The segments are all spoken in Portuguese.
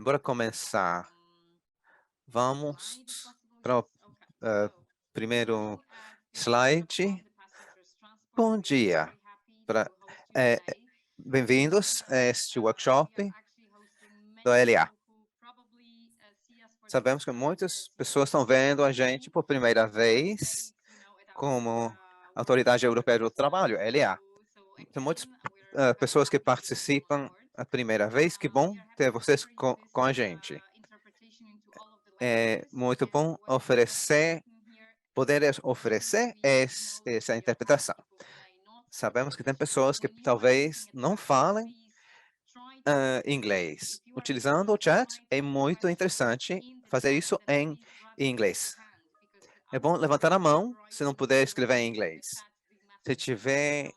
Bora começar. Vamos para o primeiro slide. Bom dia. Pra, eh, Bem-vindos a este workshop do LA. Sabemos que muitas pessoas estão vendo a gente por primeira vez como Autoridade Europeia do Trabalho, LA. Tem muitas pessoas que participam a primeira vez. Que bom ter vocês com a gente. É muito bom poder oferecer essa interpretação. Sabemos que tem pessoas que talvez não falem inglês. Utilizando o chat, é muito interessante fazer isso em inglês. É bom levantar a mão se não puder escrever em inglês. Se tiver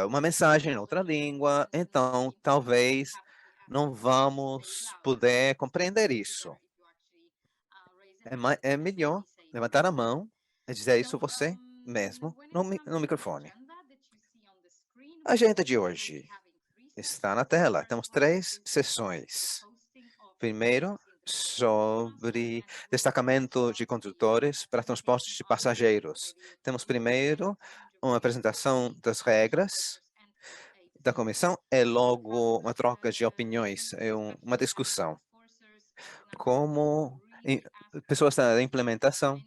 uma mensagem em outra língua, então talvez não vamos poder compreender isso. É melhor levantar a mão e dizer isso você mesmo no microfone. A agenda de hoje está na tela. Temos 3 sessões. Primeiro, sobre destacamento de condutores para transporte de passageiros. Temos primeiro uma apresentação das regras da comissão e logo uma troca de opiniões, uma discussão. Como pessoas da implementação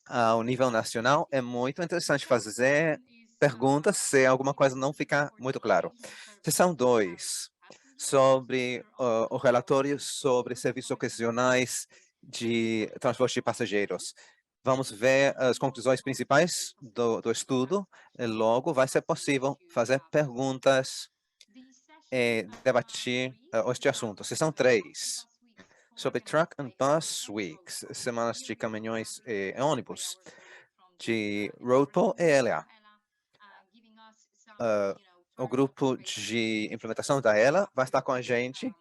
ao nível nacional, é muito interessante fazer perguntas se alguma coisa não ficar muito claro. Seção 2, sobre o relatório sobre serviços ocasionais de transporte de passageiros. Vamos ver as conclusões principais do estudo e logo vai ser possível fazer perguntas e debater este assunto. Seção 3, sobre Truck and Bus Weeks, semanas de caminhões e ônibus, de RoadPol e LA. O grupo de implementação da ELA vai estar com a gente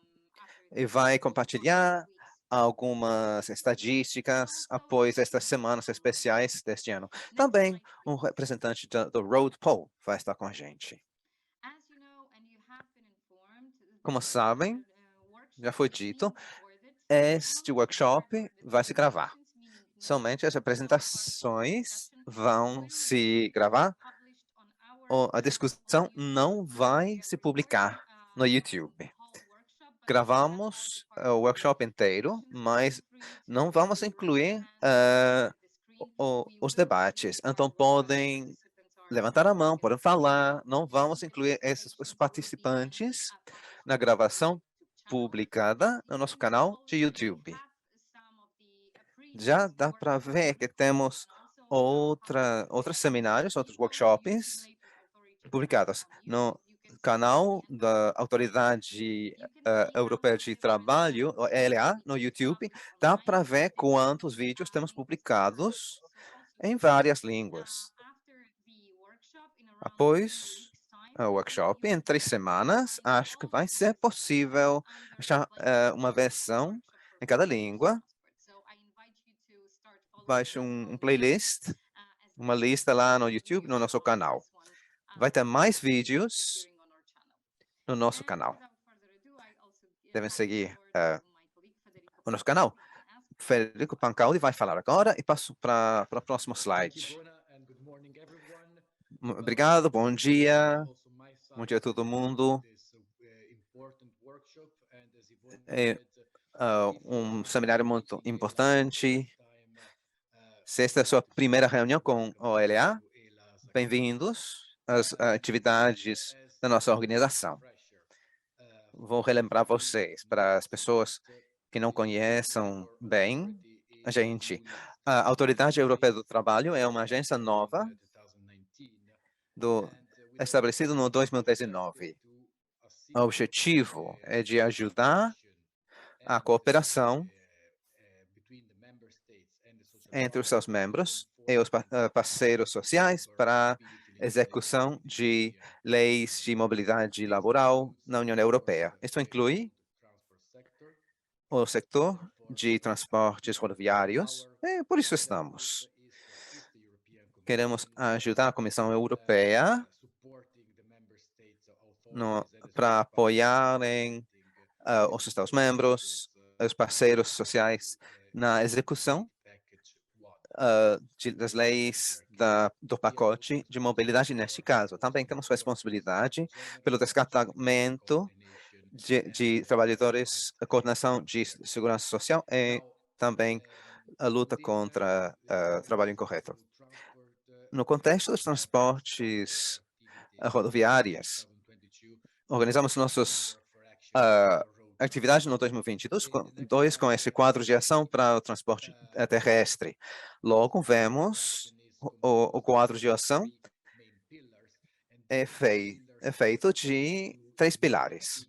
e vai compartilhar algumas estatísticas após estas semanas especiais deste ano. Também um representante do RoadPol vai estar com a gente. Como sabem, já foi dito, este workshop vai se gravar. Somente as apresentações vão se gravar. A discussão não vai se publicar no YouTube. Gravamos o workshop inteiro, mas não vamos incluir os debates. Então, podem levantar a mão, podem falar. Não vamos incluir os participantes na gravação publicada no nosso canal de YouTube. Já dá para ver que temos outros seminários, outros workshops publicados no canal da Autoridade Europeia de Trabalho, ELA, no YouTube. Dá para ver quantos vídeos temos publicados em várias línguas. Após o workshop, em 3 semanas, acho que vai ser possível achar uma versão em cada língua. Baixe um playlist, uma lista lá no YouTube, no nosso canal. Vai ter mais vídeos no nosso canal. Devem seguir o nosso canal. Federico Pancaldi vai falar agora e passo para o próximo slide. Obrigado, bom dia a todo mundo. É um seminário muito importante. Se esta é a sua primeira reunião com o OLA, bem-vindos às atividades da nossa organização. Vou relembrar vocês, para as pessoas que não conheçam bem a gente. A Autoridade Europeia do Trabalho é uma agência nova estabelecida no 2019. O objetivo é de ajudar a cooperação entre os seus membros e os parceiros sociais para execução de leis de mobilidade laboral na União Europeia. Isso inclui o setor de transportes rodoviários, e por isso estamos. Queremos ajudar a Comissão Europeia para apoiarem os Estados-membros, os parceiros sociais na execução das leis do pacote de mobilidade neste caso. Também temos responsabilidade pelo descartamento de trabalhadores, a coordenação de segurança social e também a luta contra trabalho incorreto. No contexto dos transportes rodoviários, organizamos nossas atividades no 2022 com esse quadro de ação para o transporte terrestre. Logo, vemos o quadro de ação é feito de 3 pilares.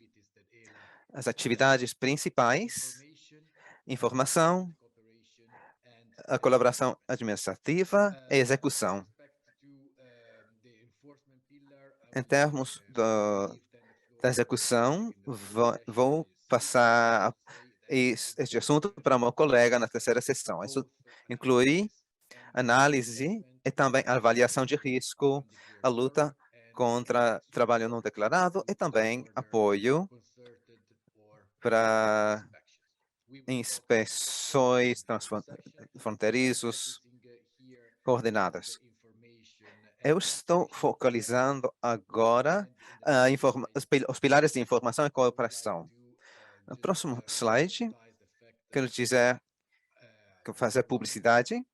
As atividades principais, informação, a colaboração administrativa e execução. Em termos da execução, vou passar este assunto para meu colega na terceira sessão. Isso inclui análise e também avaliação de risco, a luta contra trabalho não declarado e também apoio para inspeções transfronteiriças coordenadas. Eu estou focalizando agora os pilares de informação e cooperação. No próximo slide, quero dizer que fazer publicidade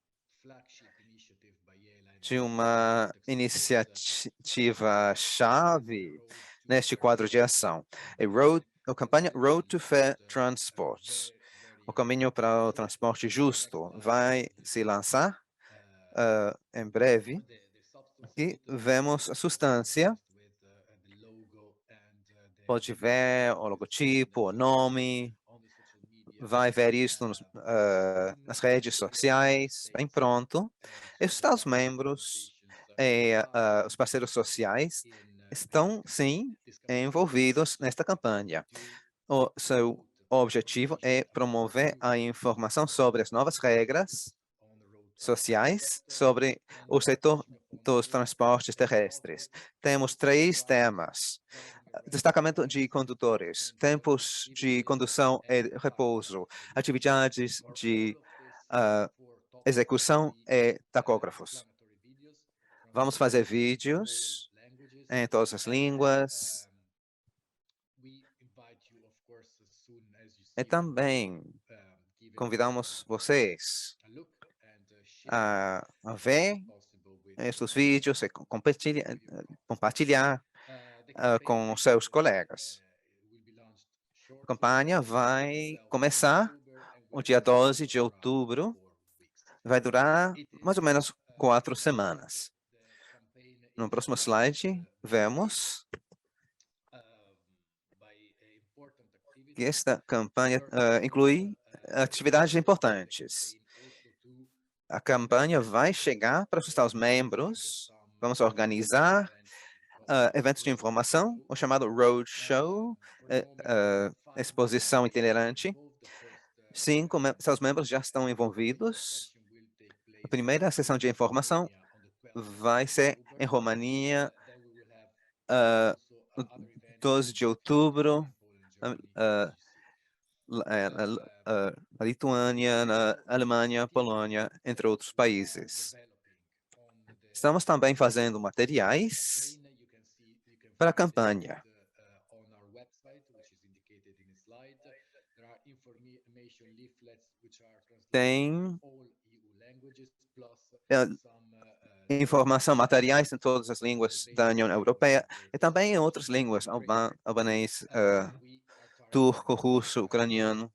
de uma iniciativa-chave neste quadro de ação. A campanha Road to Fair Transports, o caminho para o transporte justo, vai se lançar em breve. Aqui vemos a substância. Pode ver o logotipo, o nome. Vai ver isso nas redes sociais, bem pronto. Os Estados-membros e os parceiros sociais estão, sim, envolvidos nesta campanha. O seu objetivo é promover a informação sobre as novas regras sociais sobre o setor dos transportes terrestres. Temos 3 temas: destacamento de condutores, tempos de condução e repouso, atividades de execução e tacógrafos. Vamos fazer vídeos em todas as línguas. E também convidamos vocês a ver estes vídeos e compartilhar com seus colegas. A campanha vai começar no dia 12 de outubro, vai durar mais ou menos 4 semanas. No próximo slide, vemos que esta campanha inclui atividades importantes. A campanha vai chegar para os Estados-membros, vamos organizar eventos de informação, o chamado Roadshow, exposição itinerante. 5 Estados-membros já estão envolvidos. A primeira sessão de informação vai ser em Romania, 12 de outubro, na Lituânia, na Alemanha, Polônia, entre outros países. Estamos também fazendo materiais para a campanha. Tem informação, materiais em todas as línguas da União Europeia e também em outras línguas, albanês, turco, russo, ucraniano.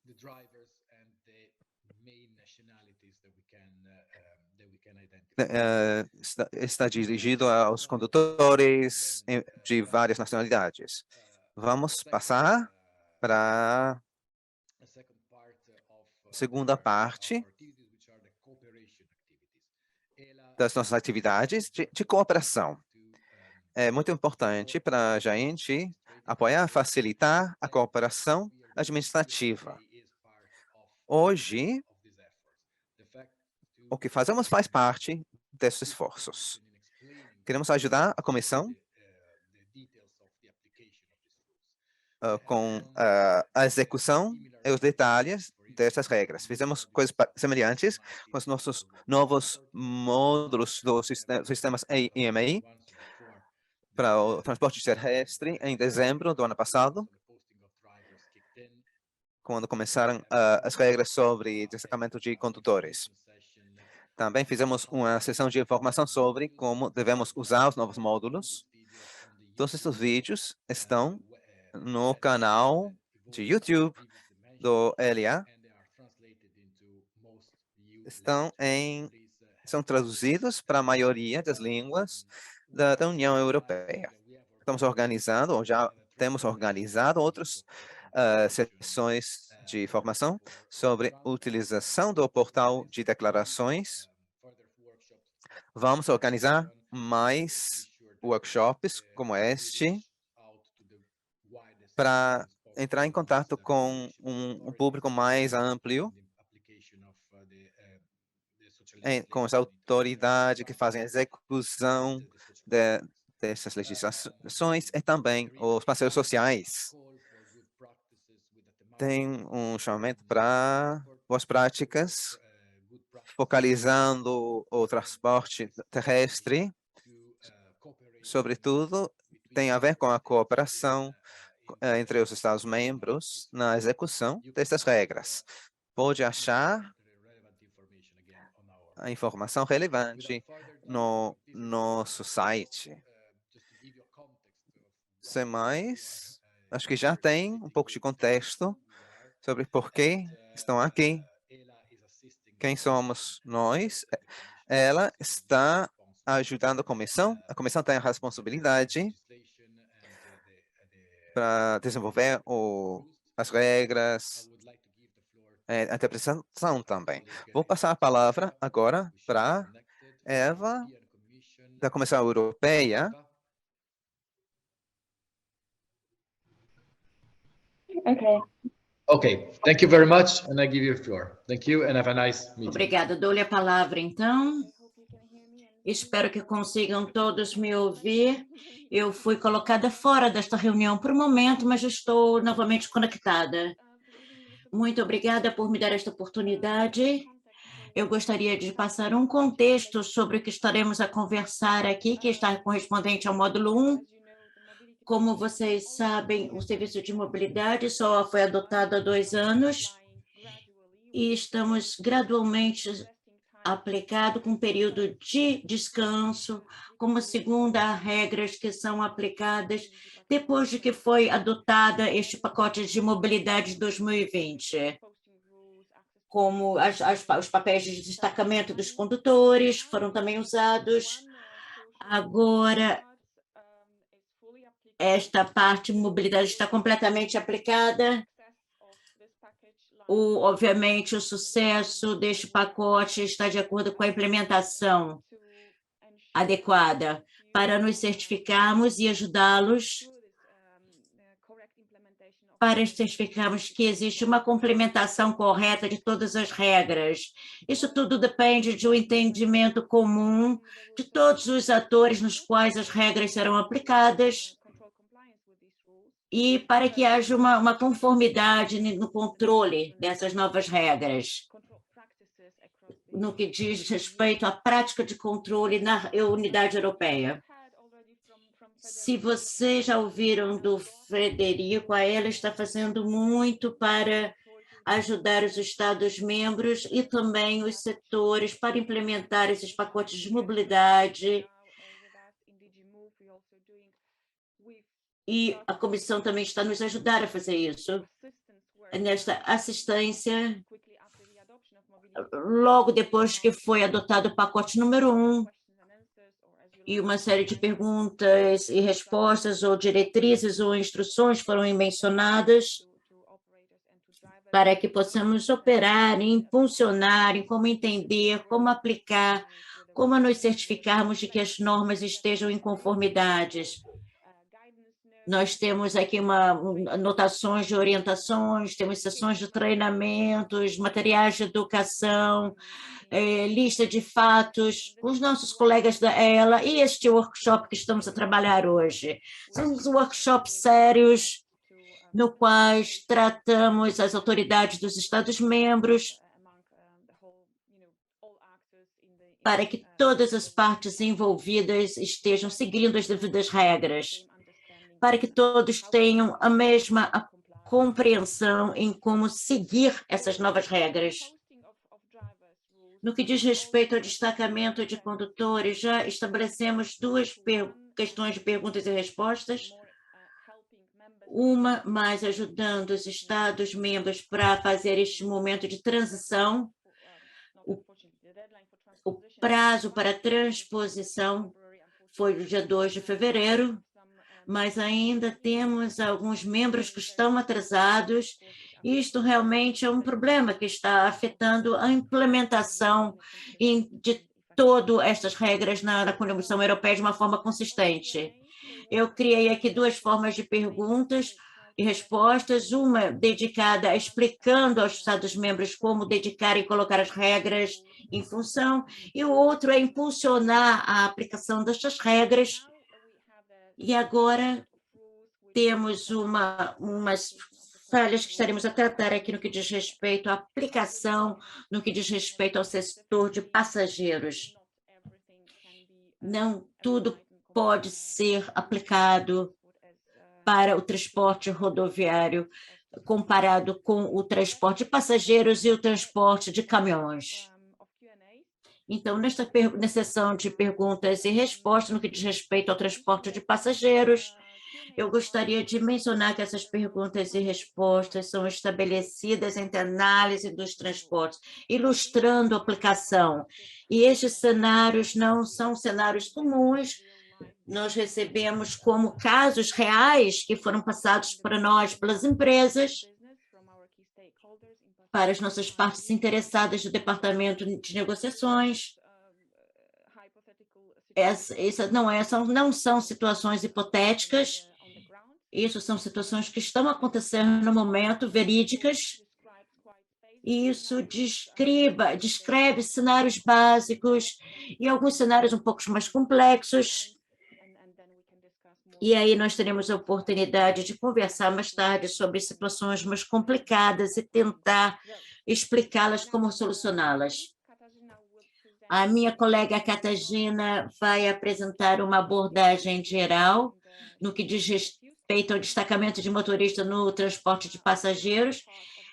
Está dirigido aos condutores de várias nacionalidades. Vamos passar para a segunda parte das nossas atividades de cooperação. É muito importante para a gente apoiar, facilitar a cooperação administrativa. Hoje, o que fazemos faz parte desses esforços. Queremos ajudar a comissão com a execução e os detalhes dessas regras. Fizemos coisas semelhantes com os nossos novos módulos dos sistemas IMI para o transporte terrestre em dezembro do ano passado, quando começaram as regras sobre destacamento de condutores. Também fizemos uma sessão de informação sobre como devemos usar os novos módulos. Todos esses vídeos estão no canal de YouTube do LA. São traduzidos para a maioria das línguas da União Europeia. Estamos organizando, ou já temos organizado, outras sessões de formação sobre utilização do portal de declarações. Vamos organizar mais workshops como este para entrar em contato com um público mais amplo, com as autoridades que fazem a execução dessas legislações e também os parceiros sociais. Tem um chamamento para boas práticas, focalizando o transporte terrestre, sobretudo, tem a ver com a cooperação entre os Estados-membros na execução dessas regras. Pode achar a informação relevante no nosso site. Sem mais, acho que já tem um pouco de contexto sobre por que estão aqui, quem somos nós. Ela está ajudando a comissão tem a responsabilidade para desenvolver as regras, a interpretação também. Vou passar a palavra agora para Eva, da Comissão Europeia. Okay, thank you very much, and I give you the floor. Thank you, and have a nice meeting. Obrigada, dou-lhe a palavra, então. Espero que consigam todos me ouvir. Eu fui colocada fora desta reunião por um momento, mas estou novamente conectada. Muito obrigada por me dar esta oportunidade. Eu gostaria de passar um contexto sobre o que estaremos a conversar aqui, que está correspondente ao módulo 1. Como vocês sabem, o serviço de mobilidade só foi adotado há 2 anos e estamos gradualmente aplicado com um período de descanso, como segunda regras que são aplicadas depois de que foi adotada este pacote de mobilidade de 2020, como os papéis de destacamento dos condutores foram também usados. Agora, esta parte de mobilidade está completamente aplicada. Obviamente, o sucesso deste pacote está de acordo com a implementação adequada para nos certificarmos e ajudá-los para certificarmos que existe uma complementação correta de todas as regras. Isso tudo depende de um entendimento comum de todos os atores nos quais as regras serão aplicadas e para que haja uma conformidade no controle dessas novas regras, no que diz respeito à prática de controle na unidade europeia. Se vocês já ouviram do Frederico, ela está fazendo muito para ajudar os Estados-membros e também os setores para implementar esses pacotes de mobilidade. E a comissão também está nos ajudando a fazer isso. Nesta assistência, logo depois que foi adotado o pacote número 1, e uma série de perguntas e respostas, ou diretrizes, ou instruções foram mencionadas para que possamos operar, impulsionar, em como entender, como aplicar, como nos certificarmos de que as normas estejam em conformidades. Nós temos aqui anotações de orientações, temos sessões de treinamentos, materiais de educação, lista de fatos, os nossos colegas da ELA e este workshop que estamos a trabalhar hoje. São workshops sérios no qual tratamos as autoridades dos Estados-membros para que todas as partes envolvidas estejam seguindo as devidas regras, para que todos tenham a mesma compreensão em como seguir essas novas regras. No que diz respeito ao destacamento de condutores, já estabelecemos duas questões de perguntas e respostas, uma mais ajudando os Estados-membros para fazer este momento de transição. O prazo para transposição foi o dia 2 de fevereiro, mas ainda temos alguns membros que estão atrasados. Isto realmente é um problema que está afetando a implementação de todas estas regras na Comissão Europeia de uma forma consistente. Eu criei aqui duas formas de perguntas e respostas, uma dedicada a explicando aos Estados-membros como dedicar e colocar as regras em função, e o outro é impulsionar a aplicação destas regras. E agora temos umas falhas que estaremos a tratar aqui no que diz respeito à aplicação, no que diz respeito ao setor de passageiros. Não tudo pode ser aplicado para o transporte rodoviário, comparado com o transporte de passageiros e o transporte de caminhões. Então, nesta sessão de perguntas e respostas, no que diz respeito ao transporte de passageiros, eu gostaria de mencionar que essas perguntas e respostas são estabelecidas entre a análise dos transportes, ilustrando a aplicação. E estes cenários não são cenários comuns, nós recebemos como casos reais que foram passados para nós, pelas empresas, para as nossas partes interessadas do Departamento de Negociações. Não são situações hipotéticas, isso são situações que estão acontecendo no momento, verídicas, e isso descreve cenários básicos e alguns cenários um pouco mais complexos. E aí nós teremos a oportunidade de conversar mais tarde sobre situações mais complicadas e tentar explicá-las como solucioná-las. A minha colega Catarina vai apresentar uma abordagem geral no que diz respeito ao destacamento de motorista no transporte de passageiros.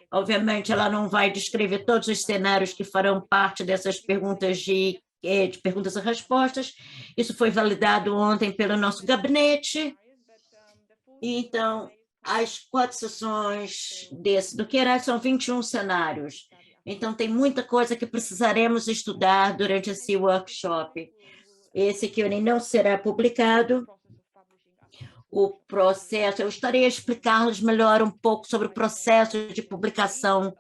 Obviamente, ela não vai descrever todos os cenários que farão parte dessas perguntas de perguntas e respostas. Isso foi validado ontem pelo nosso gabinete. Então, as 4 sessões do QRA são 21 cenários. Então, tem muita coisa que precisaremos estudar durante esse workshop. Esse Q&A não será publicado. O processo, eu estarei a explicar-lhes melhor um pouco sobre o processo de publicação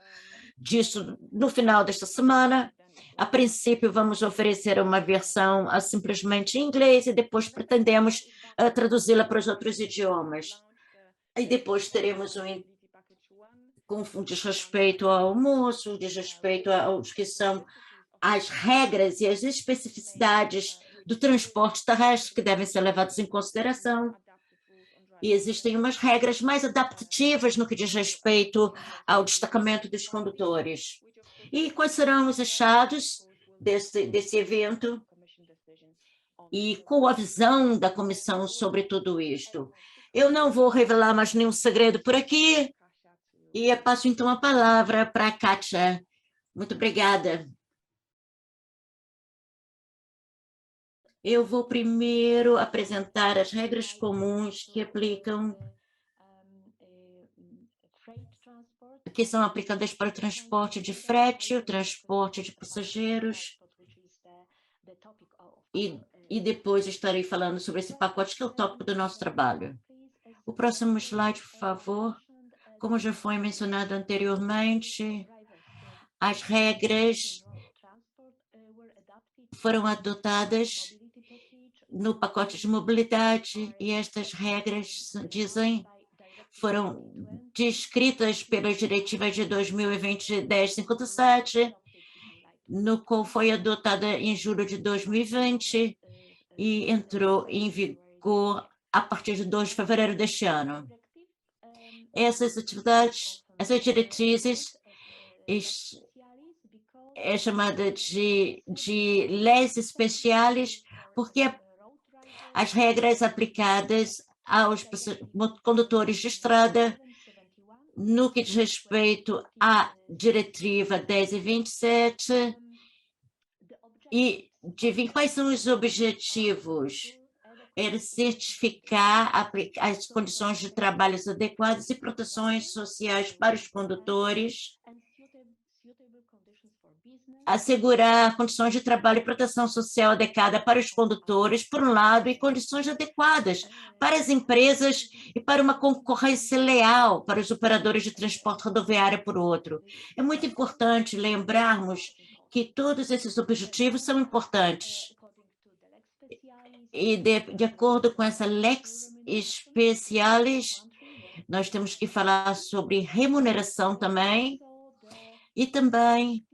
disso no final desta semana. A princípio, vamos oferecer uma versão simplesmente em inglês e depois pretendemos traduzi-la para os outros idiomas. E depois teremos diz respeito ao almoço, diz respeito aos que são as regras e as especificidades do transporte terrestre que devem ser levadas em consideração. E existem umas regras mais adaptativas no que diz respeito ao destacamento dos condutores. E quais serão os achados desse evento? E qual a visão da comissão sobre tudo isto? Eu não vou revelar mais nenhum segredo por aqui, e eu passo então a palavra para a Kátia. Muito obrigada. Eu vou primeiro apresentar as regras comuns que aplicam, que são aplicadas para o transporte de frete, o transporte de passageiros, e depois estarei falando sobre esse pacote, que é o tópico do nosso trabalho. O próximo slide, por favor. Como já foi mencionado anteriormente, as regras foram adotadas no pacote de mobilidade, e estas regras foram descritas pelas diretivas de 2020-1057, no qual foi adotada em julho de 2020 e entrou em vigor a partir de 2 de fevereiro deste ano. Essas atividades, essas diretrizes, é chamada de leis especiais, porque as regras aplicadas aos condutores de estrada, no que diz respeito à diretiva 10 e 27, e de quais são os objetivos? Era certificar as condições de trabalho adequadas e proteções sociais para os condutores, assegurar condições de trabalho e proteção social adequada para os condutores, por um lado, e condições adequadas para as empresas e para uma concorrência leal para os operadores de transporte rodoviário, por outro. É muito importante lembrarmos que todos esses objetivos são importantes. E de acordo com essa lex specialis, nós temos que falar sobre remuneração também, e também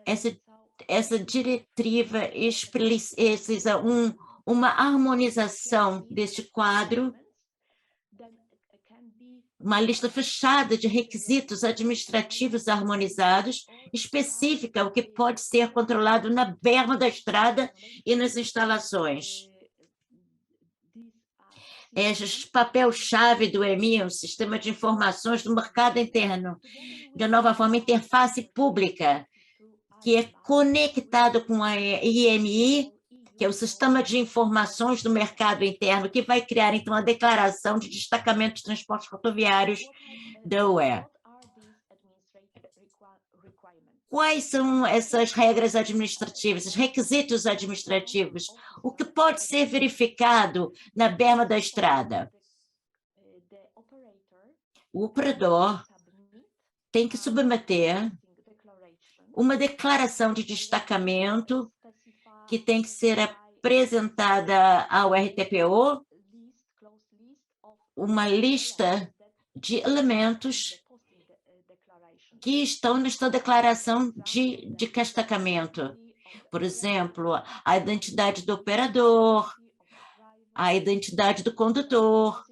essa diretiva precisa uma harmonização deste quadro, uma lista fechada de requisitos administrativos harmonizados, específica, o que pode ser controlado na berma da estrada e nas instalações. Este papel-chave do EMI, o Sistema de Informações do Mercado Interno, de nova forma, interface pública, que é conectado com a IMI, que é o Sistema de Informações do Mercado Interno, que vai criar, então, a Declaração de Destacamento de Transportes Rodoviários da UE. Quais são essas regras administrativas, esses requisitos administrativos? O que pode ser verificado na berma da estrada? O operador tem que submeter uma declaração de destacamento que tem que ser apresentada ao RTPO, uma lista de elementos que estão nesta declaração de destacamento. Por exemplo, a identidade do operador, a identidade do condutor,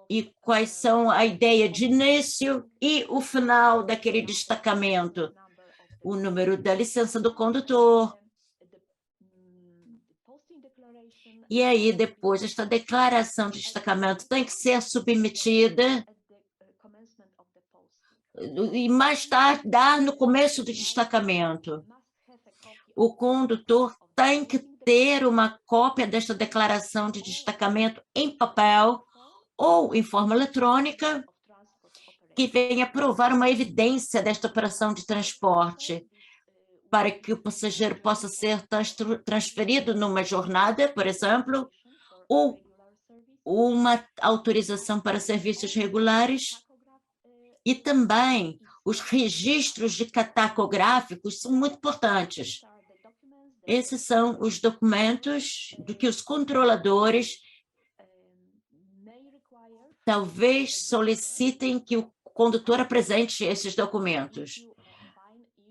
e quais são a ideia de início e o final daquele destacamento, o número da licença do condutor. E aí, depois, esta declaração de destacamento tem que ser submetida e mais tarde, no começo do destacamento. O condutor tem que ter uma cópia desta declaração de destacamento em papel ou em forma eletrônica, que venha provar uma evidência desta operação de transporte, para que o passageiro possa ser transferido numa jornada, por exemplo, ou uma autorização para serviços regulares. E também os registros de tacográficos são muito importantes. Esses são os documentos do que os controladores talvez solicitem que o condutor apresente esses documentos.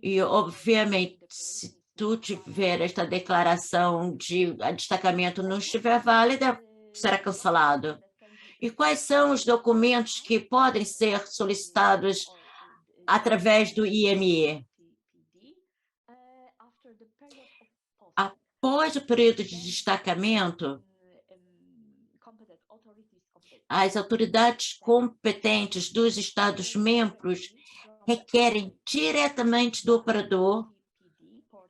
E, obviamente, se tu tiver esta declaração de destacamento não estiver válida, será cancelado. E quais são os documentos que podem ser solicitados através do IME? Após o período de destacamento, as autoridades competentes dos Estados-membros requerem diretamente do operador,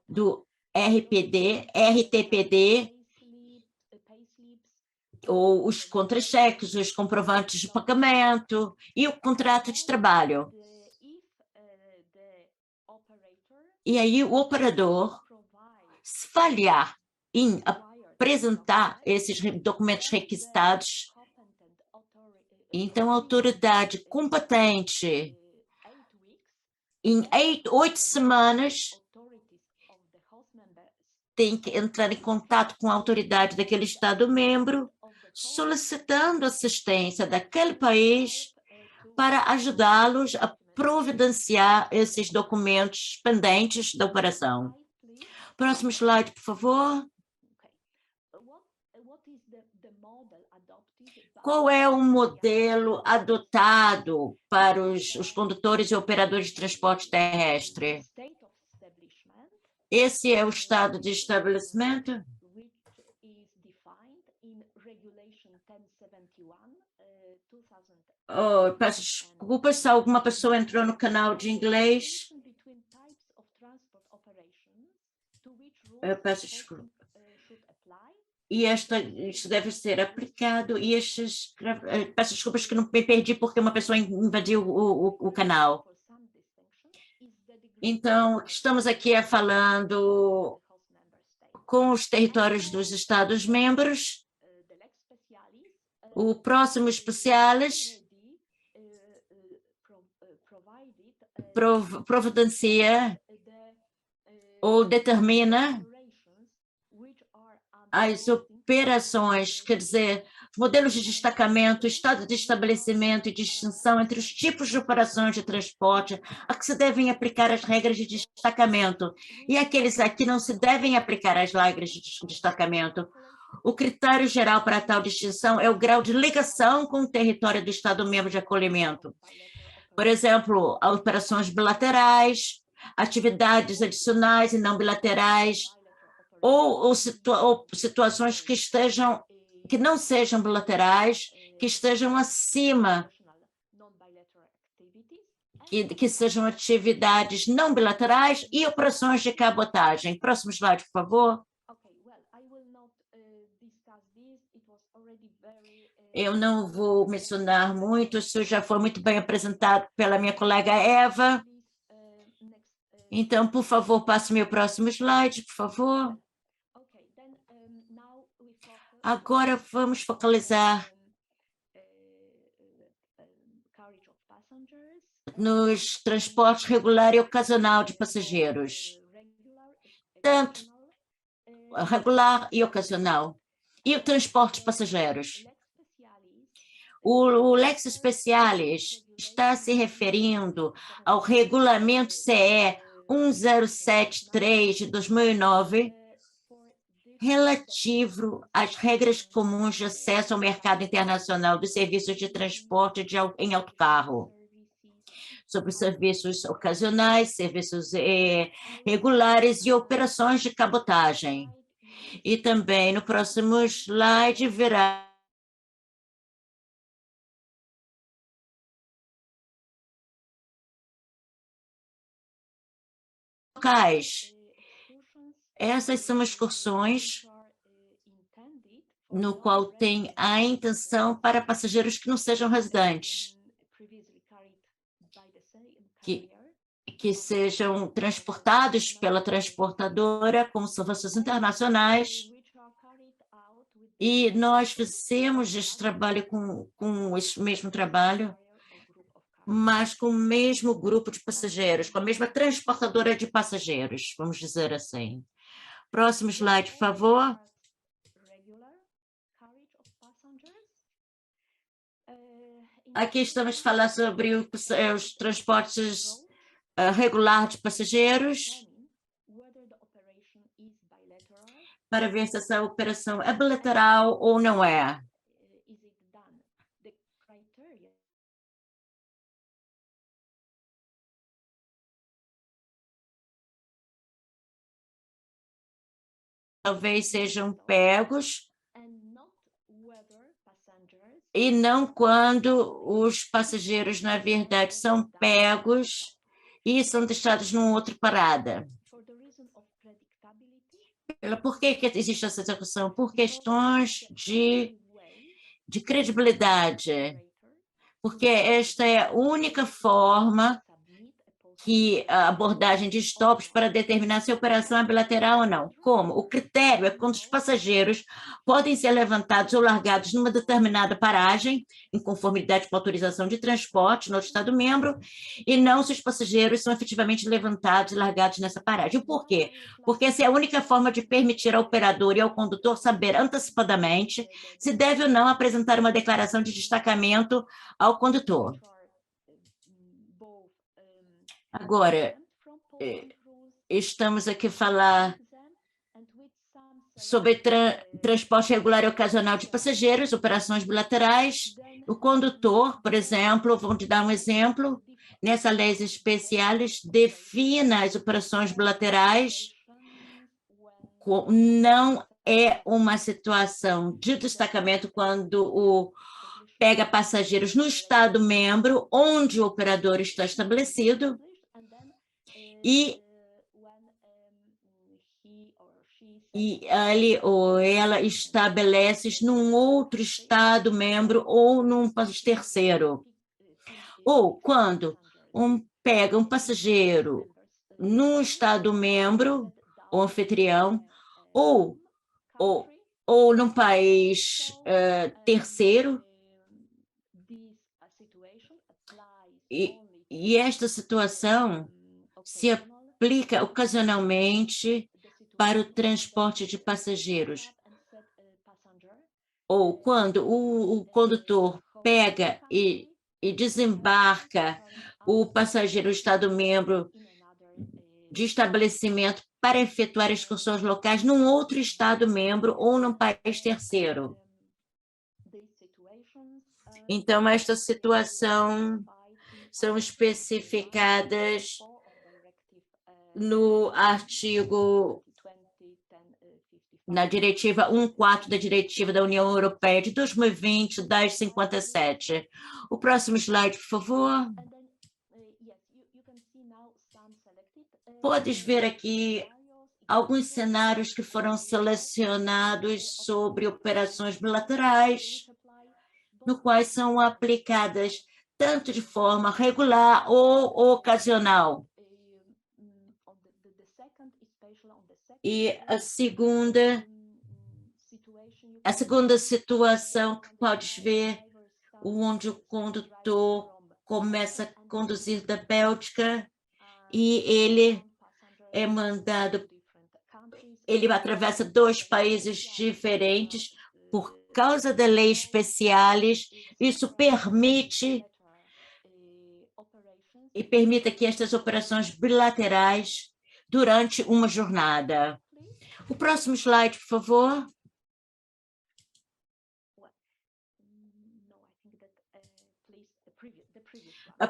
do RTPD, ou os contra-cheques, os comprovantes de pagamento e o contrato de trabalho. E aí o operador, se falhar em apresentar esses documentos requisitados, então a autoridade competente, em 8 semanas, tem que entrar em contato com a autoridade daquele Estado-membro, solicitando assistência daquele país para ajudá-los a providenciar esses documentos pendentes da operação. Próximo slide, por favor. Qual é o modelo adotado para os condutores e operadores de transporte terrestre? Esse é o estado de estabelecimento? Oh, peço desculpas se alguma pessoa entrou no canal de inglês. Eu peço desculpas. E isso deve ser aplicado, e peço desculpas que não me perdi porque uma pessoa invadiu o canal. Então, estamos aqui falando com os territórios dos Estados-membros, o próximo especialis providencia ou determina as operações, quer dizer, os modelos de destacamento, estado de estabelecimento e distinção entre os tipos de operações de transporte a que se devem aplicar as regras de destacamento e aqueles a que não se devem aplicar as regras de destacamento. O critério geral para tal distinção é o grau de ligação com o território do Estado-membro de acolhimento. Por exemplo, operações bilaterais, atividades adicionais e não bilaterais, ou situações que não sejam bilaterais, que estejam acima, que sejam atividades não bilaterais e operações de cabotagem. Próximo slide, por favor. Eu não vou mencionar muito, isso já foi muito bem apresentado pela minha colega Eva. Então, por favor, passe meu próximo slide, por favor. Agora vamos focalizar nos transportes regular e ocasional de passageiros. Tanto regular e ocasional. E o transporte de passageiros. O Lex Specialis está se referindo ao regulamento CE 1073 de 2009, relativo às regras comuns de acesso ao mercado internacional dos serviços de transporte em autocarro, sobre serviços ocasionais, serviços regulares e operações de cabotagem. E também no próximo slide verá locais. Essas são excursões no qual tem a intenção para passageiros que não sejam residentes, que sejam transportados pela transportadora como serviços internacionais. E nós fizemos esse trabalho com esse mesmo trabalho, mas com o mesmo grupo de passageiros, com a mesma transportadora de passageiros, vamos dizer assim. Próximo slide, por favor. Aqui estamos falando sobre os transportes regular de passageiros, para ver se essa operação é bilateral ou não é. Talvez sejam pegos, e não quando os passageiros, na verdade, são pegos e são deixados numa outra parada. Por que existe essa discussão? Por questões de credibilidade, porque esta é a única forma que a abordagem de stops para determinar se a operação é bilateral ou não. Como? O critério é quando os passageiros podem ser levantados ou largados numa determinada paragem, em conformidade com a autorização de transporte no Estado-membro, e não se os passageiros são efetivamente levantados e largados nessa paragem. Por quê? Porque essa é a única forma de permitir ao operador e ao condutor saber antecipadamente se deve ou não apresentar uma declaração de destacamento ao condutor. Agora, estamos aqui a falar sobre transporte regular e ocasional de passageiros, operações bilaterais. O condutor, por exemplo, vou te dar um exemplo, nessas leis especiais, defina as operações bilaterais, não é uma situação de destacamento quando pega passageiros no Estado-membro onde o operador está estabelecido e ele ou ela estabelece num outro Estado-membro ou num país terceiro. Ou quando pega um passageiro num Estado-membro, ou anfitrião, ou num país terceiro, e esta situação se aplica ocasionalmente para o transporte de passageiros. Ou quando o condutor pega e desembarca o passageiro no Estado-membro de estabelecimento para efetuar excursões locais num outro Estado-membro ou num país terceiro. Então, esta situação são especificadas no artigo, na diretiva 1.4 da diretiva da União Europeia de 2020, 1057. O próximo slide, por favor. Podes ver aqui alguns cenários que foram selecionados sobre operações bilaterais, no quais são aplicadas tanto de forma regular ou ocasional. E a segunda situação que podes ver, onde o condutor começa a conduzir da Bélgica e ele é mandado, ele atravessa 2 países diferentes por causa da lei especiais. Isso permite que estas operações bilaterais durante uma jornada. O próximo slide, por favor.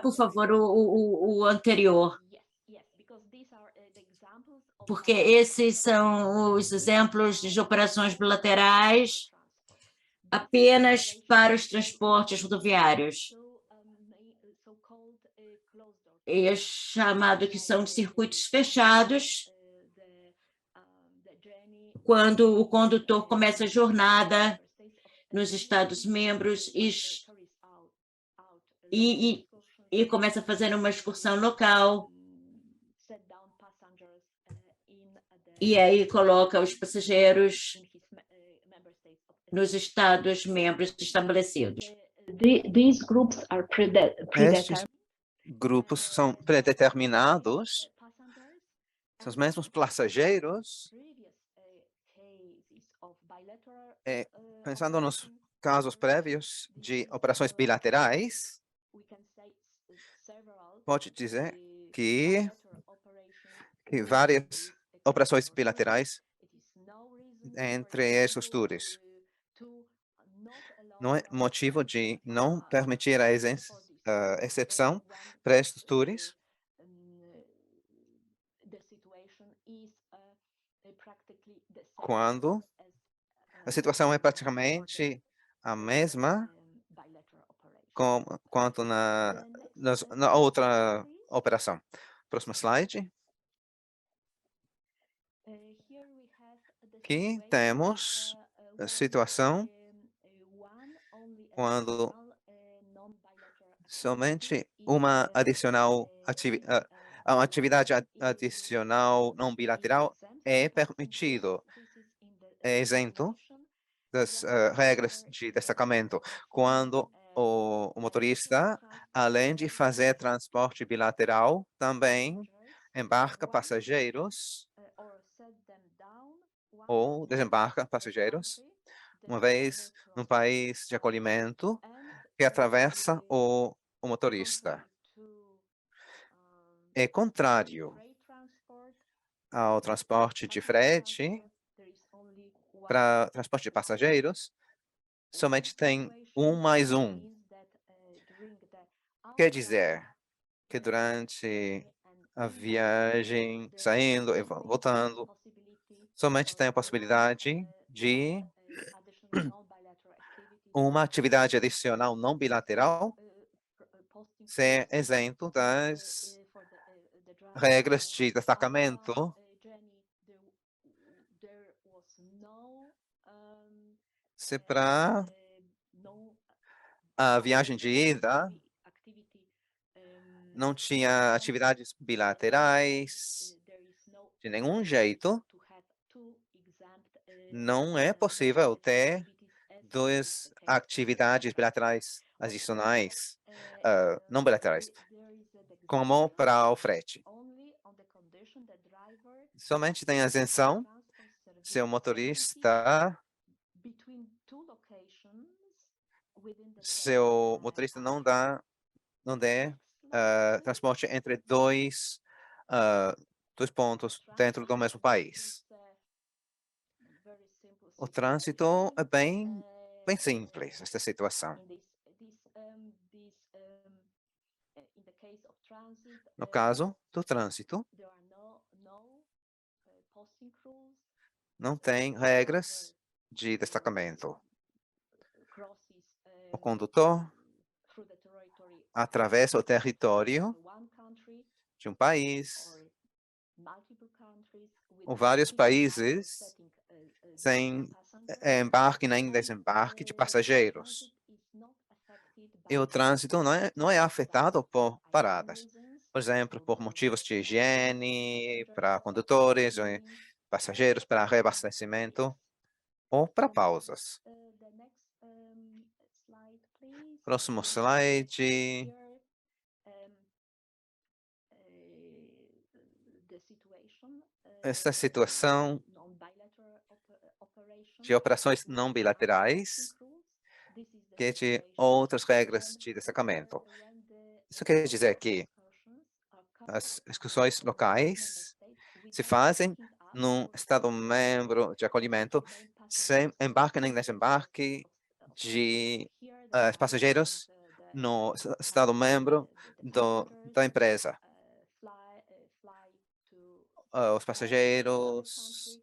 Por favor, o anterior. Porque esses são os exemplos de operações bilaterais apenas para os transportes rodoviários. É chamado que são de circuitos fechados, quando o condutor começa a jornada nos Estados-membros e começa a fazer uma excursão local, e aí coloca os passageiros nos Estados-membros estabelecidos. These groups are Estes grupos são predeterminados, são os mesmos passageiros. Pensando nos casos prévios de operações bilaterais, pode dizer que várias operações bilaterais entre esses tours não é motivo de não permitir a exceção para estes tours, quando a situação é praticamente a mesma quanto na outra operação. Próximo slide. Aqui temos a situação quando somente uma atividade adicional não bilateral é permitido, é isento das regras de destacamento, quando o motorista, além de fazer transporte bilateral, também embarca passageiros ou desembarca passageiros, uma vez no país de acolhimento que atravessa o motorista. É contrário ao transporte de frete, para transporte de passageiros, somente tem 1+1. Quer dizer que durante a viagem, saindo e voltando, somente tem a possibilidade de uma atividade adicional não bilateral ser isento das regras de destacamento se para a viagem de ida não tinha atividades bilaterais de nenhum jeito, não é possível ter duas atividades bilaterais adicionais, não bilaterais, como para o frete. Somente tem isenção se o motorista não der transporte entre dois pontos dentro do mesmo país. O trânsito é bem simples, esta situação. No caso do trânsito, não tem regras de destacamento. O condutor atravessa o território de um país ou vários países sem embarque nem desembarque de passageiros. E o trânsito não é afetado por paradas. Por exemplo, por motivos de higiene, para condutores ou passageiros, para reabastecimento ou para pausas. Próximo slide. Esta situação de operações não bilaterais, que é de outras regras de destacamento. Isso quer dizer que as excursões locais se fazem num Estado-membro de acolhimento sem embarque nem desembarque de passageiros no Estado-membro da empresa. Os passageiros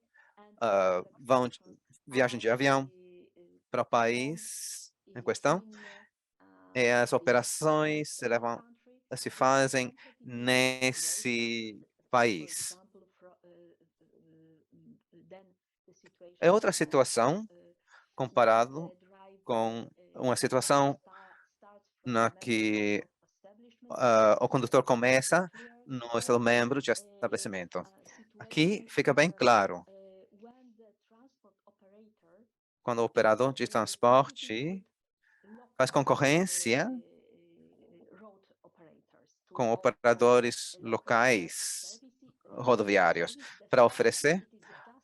viajam de avião para o país em questão e as operações se fazem nesse país. É outra situação comparado com uma situação na que o condutor começa no Estado-membro de estabelecimento. Aqui fica bem claro. Quando o operador de transporte faz concorrência com operadores locais rodoviários para oferecer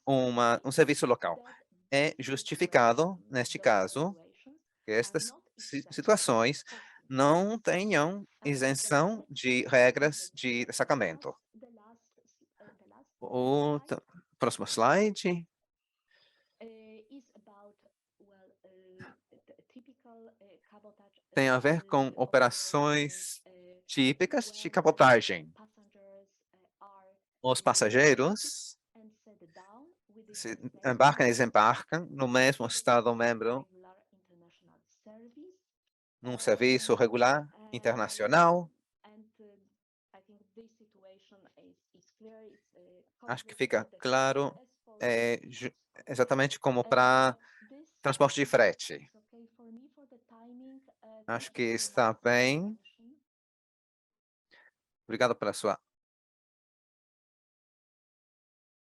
um serviço local. É justificado, neste caso, que estas situações não tenham isenção de regras de destacamento. O próximo slide. Tem a ver com operações típicas de cabotagem. Os passageiros se embarcam e desembarcam no mesmo Estado-membro num serviço regular internacional. Acho que fica claro, exatamente como para transporte de frete. Acho que está bem. Obrigado pela sua.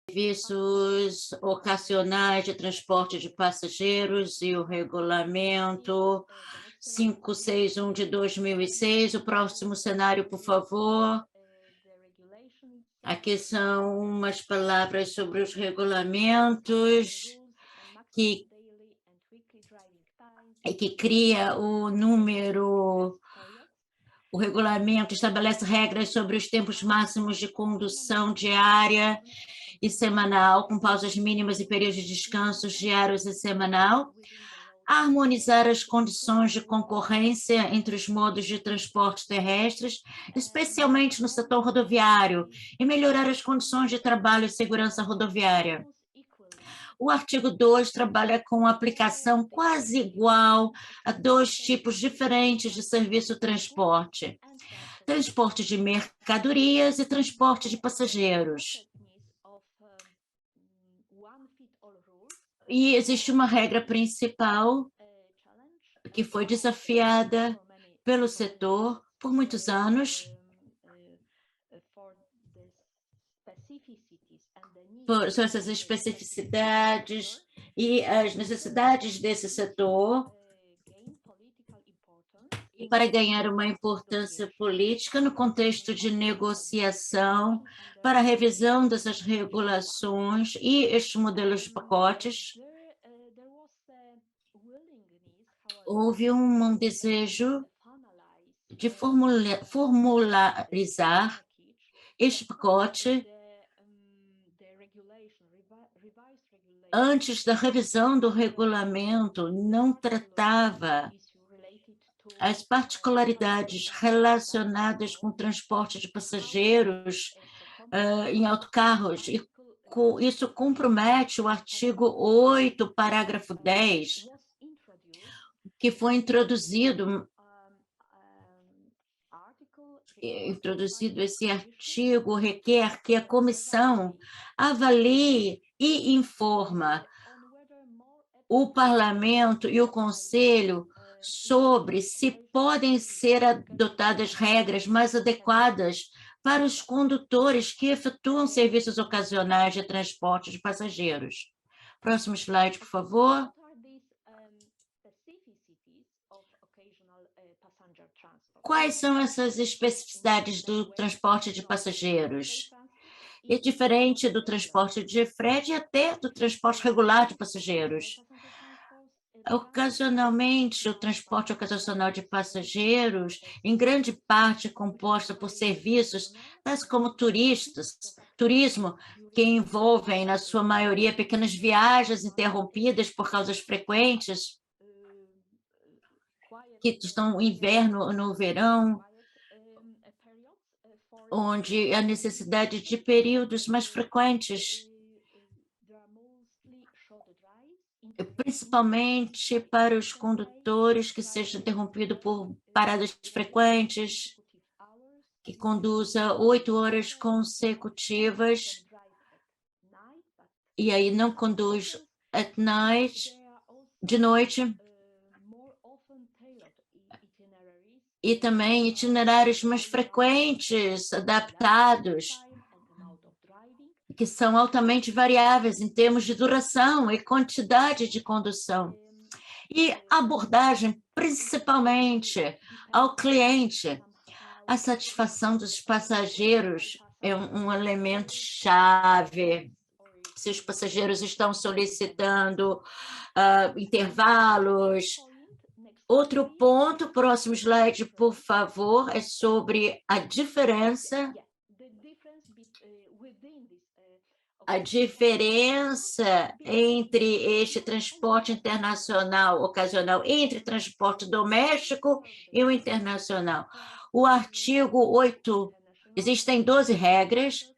Serviços ocasionais de transporte de passageiros e o regulamento 561 de 2006. O próximo cenário, por favor. Aqui são umas palavras sobre os regulamentos que cria o número. O regulamento estabelece regras sobre os tempos máximos de condução diária e semanal, com pausas mínimas e períodos de descansos diários e semanal, harmonizar as condições de concorrência entre os modos de transporte terrestres, especialmente no setor rodoviário, e melhorar as condições de trabalho e segurança rodoviária. O artigo 2 trabalha com aplicação quase igual a dois tipos diferentes de serviço de transporte: transporte de mercadorias e transporte de passageiros. E existe uma regra principal que foi desafiada pelo setor por muitos anos, por essas especificidades e as necessidades desse setor, e para ganhar uma importância política no contexto de negociação para a revisão dessas regulações e estes modelos de pacotes. Houve um desejo de formularizar este pacote antes da revisão do regulamento. Não tratava as particularidades relacionadas com o transporte de passageiros em autocarros, e isso compromete o artigo 8, parágrafo 10, que foi introduzido esse artigo requer que a comissão avalie e informa o parlamento e o conselho sobre se podem ser adotadas regras mais adequadas para os condutores que efetuam serviços ocasionais de transporte de passageiros. Próximo slide, por favor. Quais são essas especificidades do transporte de passageiros? É diferente do transporte de frete e até do transporte regular de passageiros. Ocasionalmente, o transporte ocasional de passageiros, em grande parte composto por serviços tais como turismo, que envolvem, na sua maioria, pequenas viagens interrompidas por causas frequentes, que estão no inverno, no verão, onde há necessidade de períodos mais frequentes, principalmente para os condutores que sejam interrompidos por paradas frequentes, que conduza 8 horas consecutivas, e aí não conduz de noite, e também itinerários mais frequentes, adaptados, que são altamente variáveis em termos de duração e quantidade de condução. E abordagem, principalmente, ao cliente. A satisfação dos passageiros é um elemento chave. Se os passageiros estão solicitando intervalos. Outro ponto, próximo slide, por favor, é sobre a diferença entre este transporte internacional ocasional, entre transporte doméstico e o internacional. O artigo 8, existem 12 regras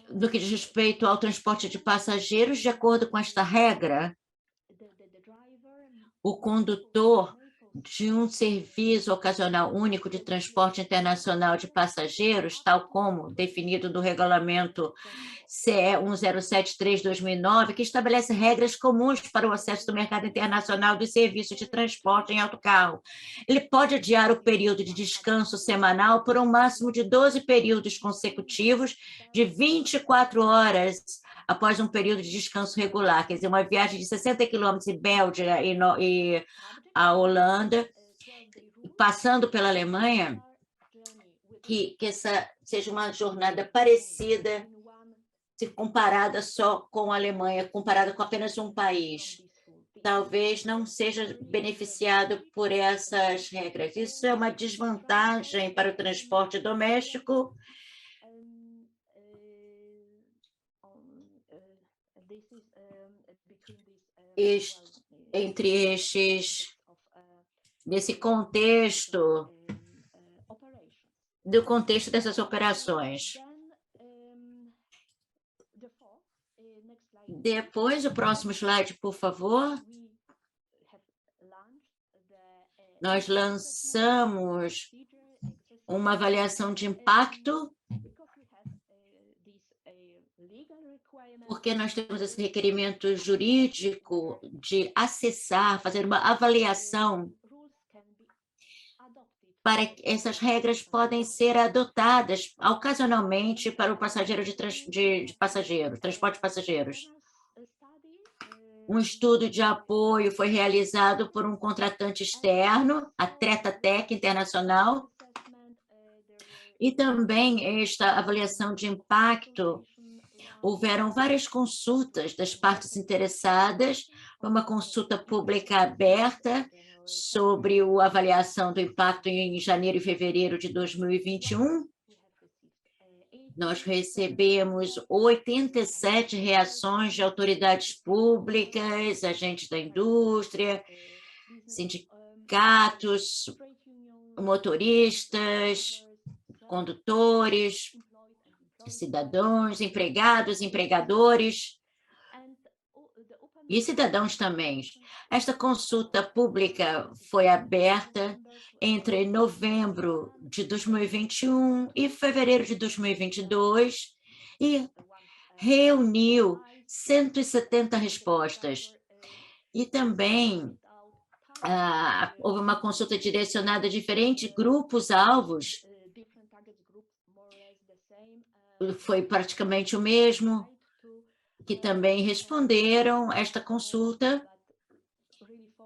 no que diz respeito ao transporte de passageiros. De acordo com esta regra, o condutor de um serviço ocasional único de transporte internacional de passageiros, tal como definido no regulamento CE 1073/2009, que estabelece regras comuns para o acesso do mercado internacional dos serviços de transporte em autocarro. Ele pode adiar o período de descanso semanal por um máximo de 12 períodos consecutivos de 24 horas após um período de descanso regular, quer dizer, uma viagem de 60 quilômetros em Bélgica e a Holanda, passando pela Alemanha, que essa seja uma jornada parecida, se comparada só com a Alemanha, comparada com apenas um país. Talvez não seja beneficiado por essas regras. Isso é uma desvantagem para o transporte doméstico nesse contexto, do contexto dessas operações. Depois, o próximo slide, por favor. Nós lançamos uma avaliação de impacto, porque nós temos esse requerimento jurídico de acessar, fazer uma avaliação para que essas regras podem ser adotadas ocasionalmente para o passageiro de passageiros, transporte de passageiros. Um estudo de apoio foi realizado por um contratante externo, a Treta Tech Internacional, e também esta avaliação de impacto. Houveram várias consultas das partes interessadas, uma consulta pública aberta sobre a avaliação do impacto em janeiro e fevereiro de 2021. Nós recebemos 87 reações de autoridades públicas, agentes da indústria, sindicatos, motoristas, condutores, cidadãos, empregados, empregadores e cidadãos também. Esta consulta pública foi aberta entre novembro de 2021 e fevereiro de 2022 e reuniu 170 respostas. E também houve uma consulta direcionada a diferentes grupos-alvos. Foi praticamente o mesmo, que também responderam a esta consulta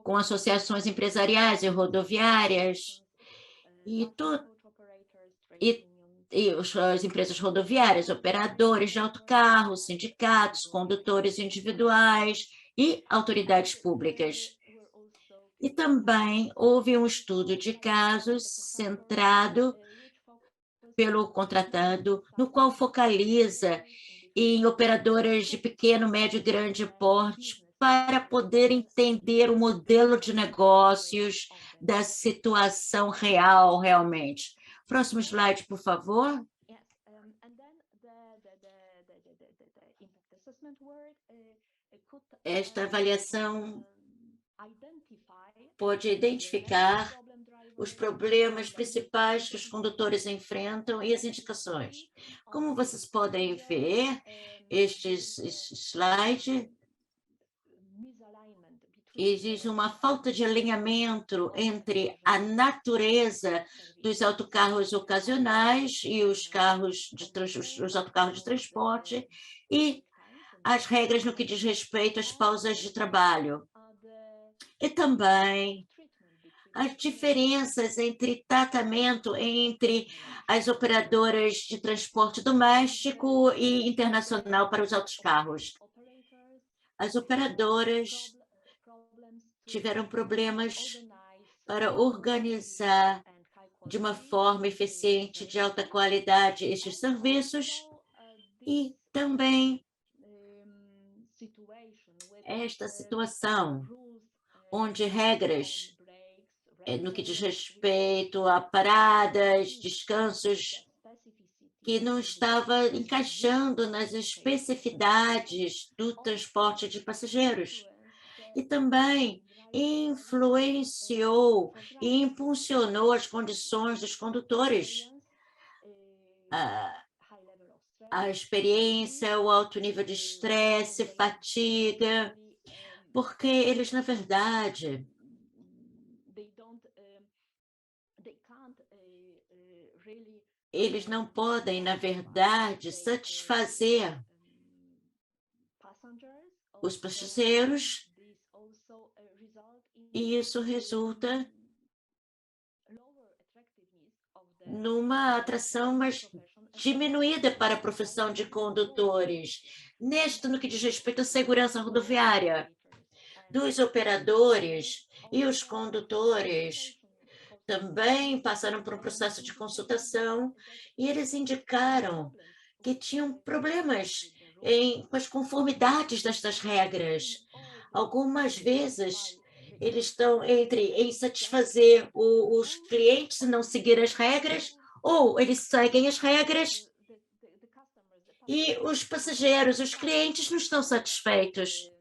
com associações empresariais e rodoviárias e as empresas rodoviárias, operadores de autocarros, sindicatos, condutores individuais e autoridades públicas. E também houve um estudo de casos centrado pelo contratado, no qual focaliza em operadoras de pequeno, médio e grande porte para poder entender o modelo de negócios da situação real, realmente. Próximo slide, por favor. Esta avaliação pode identificar os problemas principais que os condutores enfrentam e as indicações. Como vocês podem ver, este slide, existe uma falta de alinhamento entre a natureza dos autocarros ocasionais e os autocarros de transporte e as regras no que diz respeito às pausas de trabalho. E também as diferenças entre tratamento entre as operadoras de transporte doméstico e internacional para os autocarros. As operadoras tiveram problemas para organizar de uma forma eficiente, de alta qualidade, estes serviços e também esta situação onde regras no que diz respeito a paradas, descansos, que não estava encaixando nas especificidades do transporte de passageiros. E também influenciou e impulsionou as condições dos condutores. A experiência, o alto nível de estresse, fatiga, porque eles, na verdade, eles não podem, na verdade, satisfazer os passageiros e isso resulta numa atração mais diminuída para a profissão de condutores. No que diz respeito à segurança rodoviária, dos operadores e os condutores também passaram por um processo de consultação e eles indicaram que tinham problemas com as conformidades destas regras. Algumas vezes, eles estão em satisfazer os clientes e não seguir as regras, ou eles seguem as regras e os passageiros, os clientes, não estão satisfeitos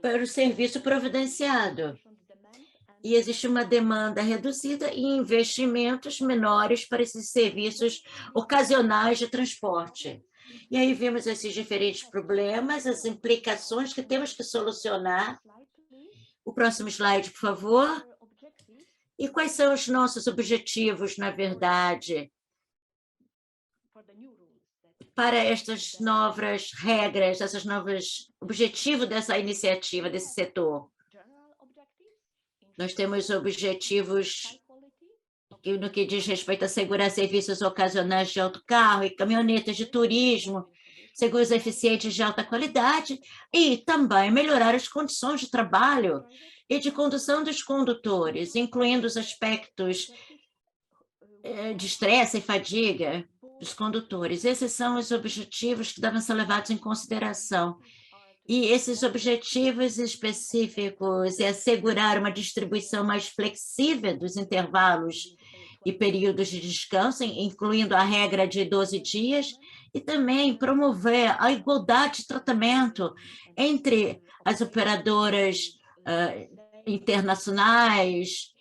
para o serviço providenciado. E existe uma demanda reduzida e investimentos menores para esses serviços ocasionais de transporte. E aí vemos esses diferentes problemas, as implicações que temos que solucionar. O próximo slide, por favor. E quais são os nossos objetivos, na verdade, para estas novas regras, esses novos objetivos dessa iniciativa, desse setor? Nós temos objetivos no que diz respeito a assegurar serviços ocasionais de autocarro e caminhonetas de turismo, seguros eficientes de alta qualidade e também melhorar as condições de trabalho e de condução dos condutores, incluindo os aspectos de estresse e fadiga dos condutores. Esses são os objetivos que devem ser levados em consideração. E esses objetivos específicos é assegurar uma distribuição mais flexível dos intervalos e períodos de descanso, incluindo a regra de 12 dias, e também promover a igualdade de tratamento entre as operadoras internacionais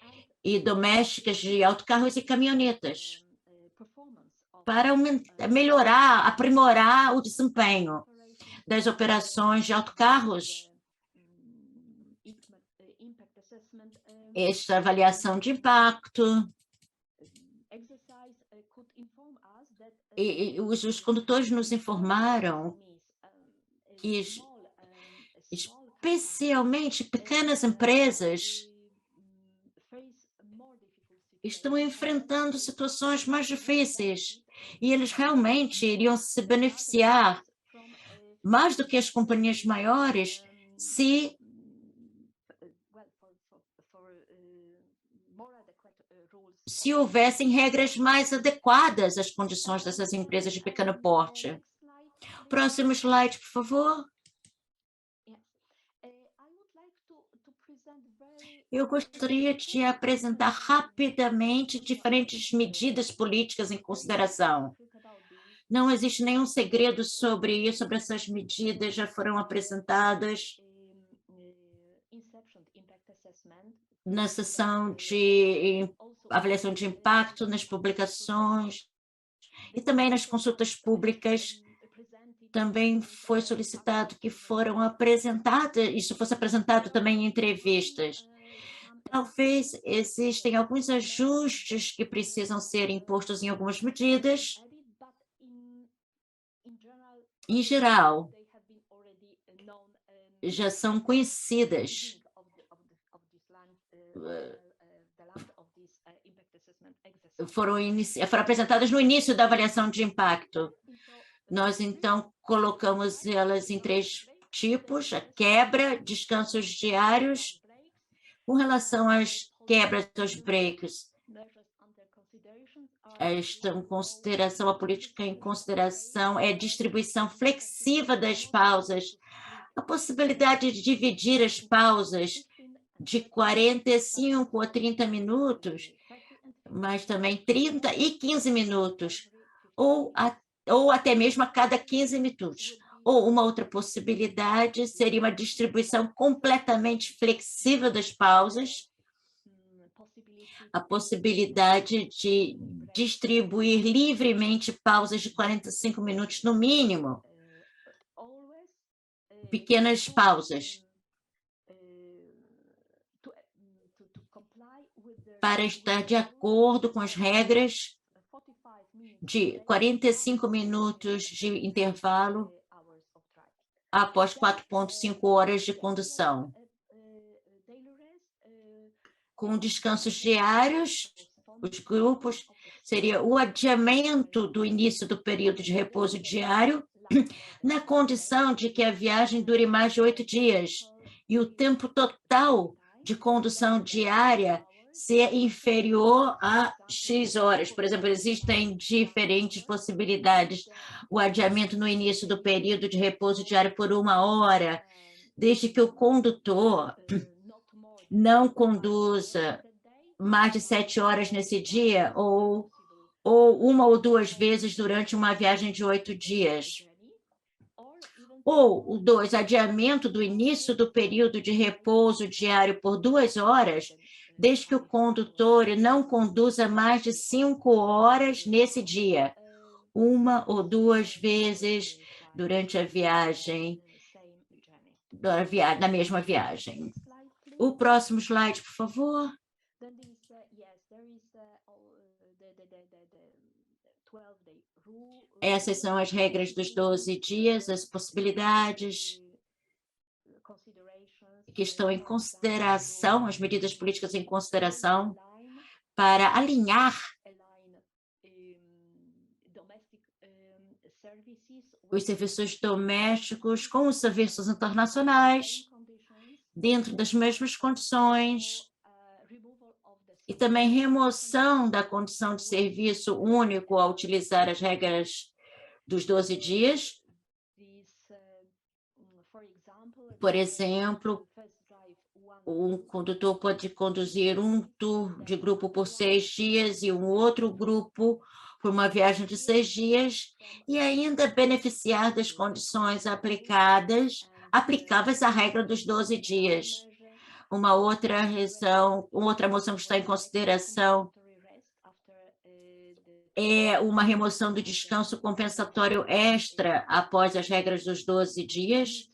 e domésticas de autocarros e caminhonetas, para melhorar, aprimorar o desempenho das operações de autocarros. Esta avaliação de impacto, e os condutores nos informaram que, especialmente pequenas empresas, estão enfrentando situações mais difíceis e eles realmente iriam se beneficiar mais do que as companhias maiores se houvessem regras mais adequadas às condições dessas empresas de pequeno porte. Próximo slide, por favor. Eu gostaria de apresentar rapidamente diferentes medidas políticas em consideração. Não existe nenhum segredo sobre isso, sobre essas medidas já foram apresentadas na sessão de avaliação de impacto, nas publicações e também nas consultas públicas. Também foi solicitado que foram apresentadas, isso fosse apresentado também em entrevistas. Talvez existem alguns ajustes que precisam ser impostos em algumas medidas. Em geral, já são conhecidas. Foram apresentadas no início da avaliação de impacto. Nós, então, colocamos elas em 3 tipos: a quebra, descansos diários. Com relação às quebras dos breaks, a política em consideração é a distribuição flexível das pausas, a possibilidade de dividir as pausas de 45 a 30 minutos, mas também 30 e 15 minutos, ou até mesmo a cada 15 minutos. Ou uma outra possibilidade seria uma distribuição completamente flexível das pausas, a possibilidade de distribuir livremente pausas de 45 minutos no mínimo, pequenas pausas, para estar de acordo com as regras de 45 minutos de intervalo após 4,5 horas de condução. Com descansos diários, os grupos, seria o adiamento do início do período de repouso diário, na condição de que a viagem dure mais de 8 dias, e o tempo total de condução diária ser inferior a X horas. Por exemplo, existem diferentes possibilidades. O adiamento no início do período de repouso diário por 1 hora, desde que o condutor não conduza mais de 7 horas nesse dia, ou 1 ou 2 vezes durante uma viagem de 8 dias. Ou, 2, adiamento do início do período de repouso diário por 2 horas, desde que o condutor não conduza mais de 5 horas nesse dia, 1 ou 2 vezes durante a viagem, na mesma viagem. O próximo slide, por favor. Essas são as regras dos 12 dias, as possibilidades que estão em consideração, as medidas políticas em consideração para alinhar os serviços domésticos com os serviços internacionais, dentro das mesmas condições, e também remoção da condição de serviço único ao utilizar as regras dos 12 dias. Por exemplo, o condutor pode conduzir um tour de grupo por 6 dias e um outro grupo por uma viagem de 6 dias, e ainda beneficiar das condições aplicáveis à regra dos 12 dias. Uma outra moção que está em consideração é uma remoção do descanso compensatório extra após as regras dos 12 dias,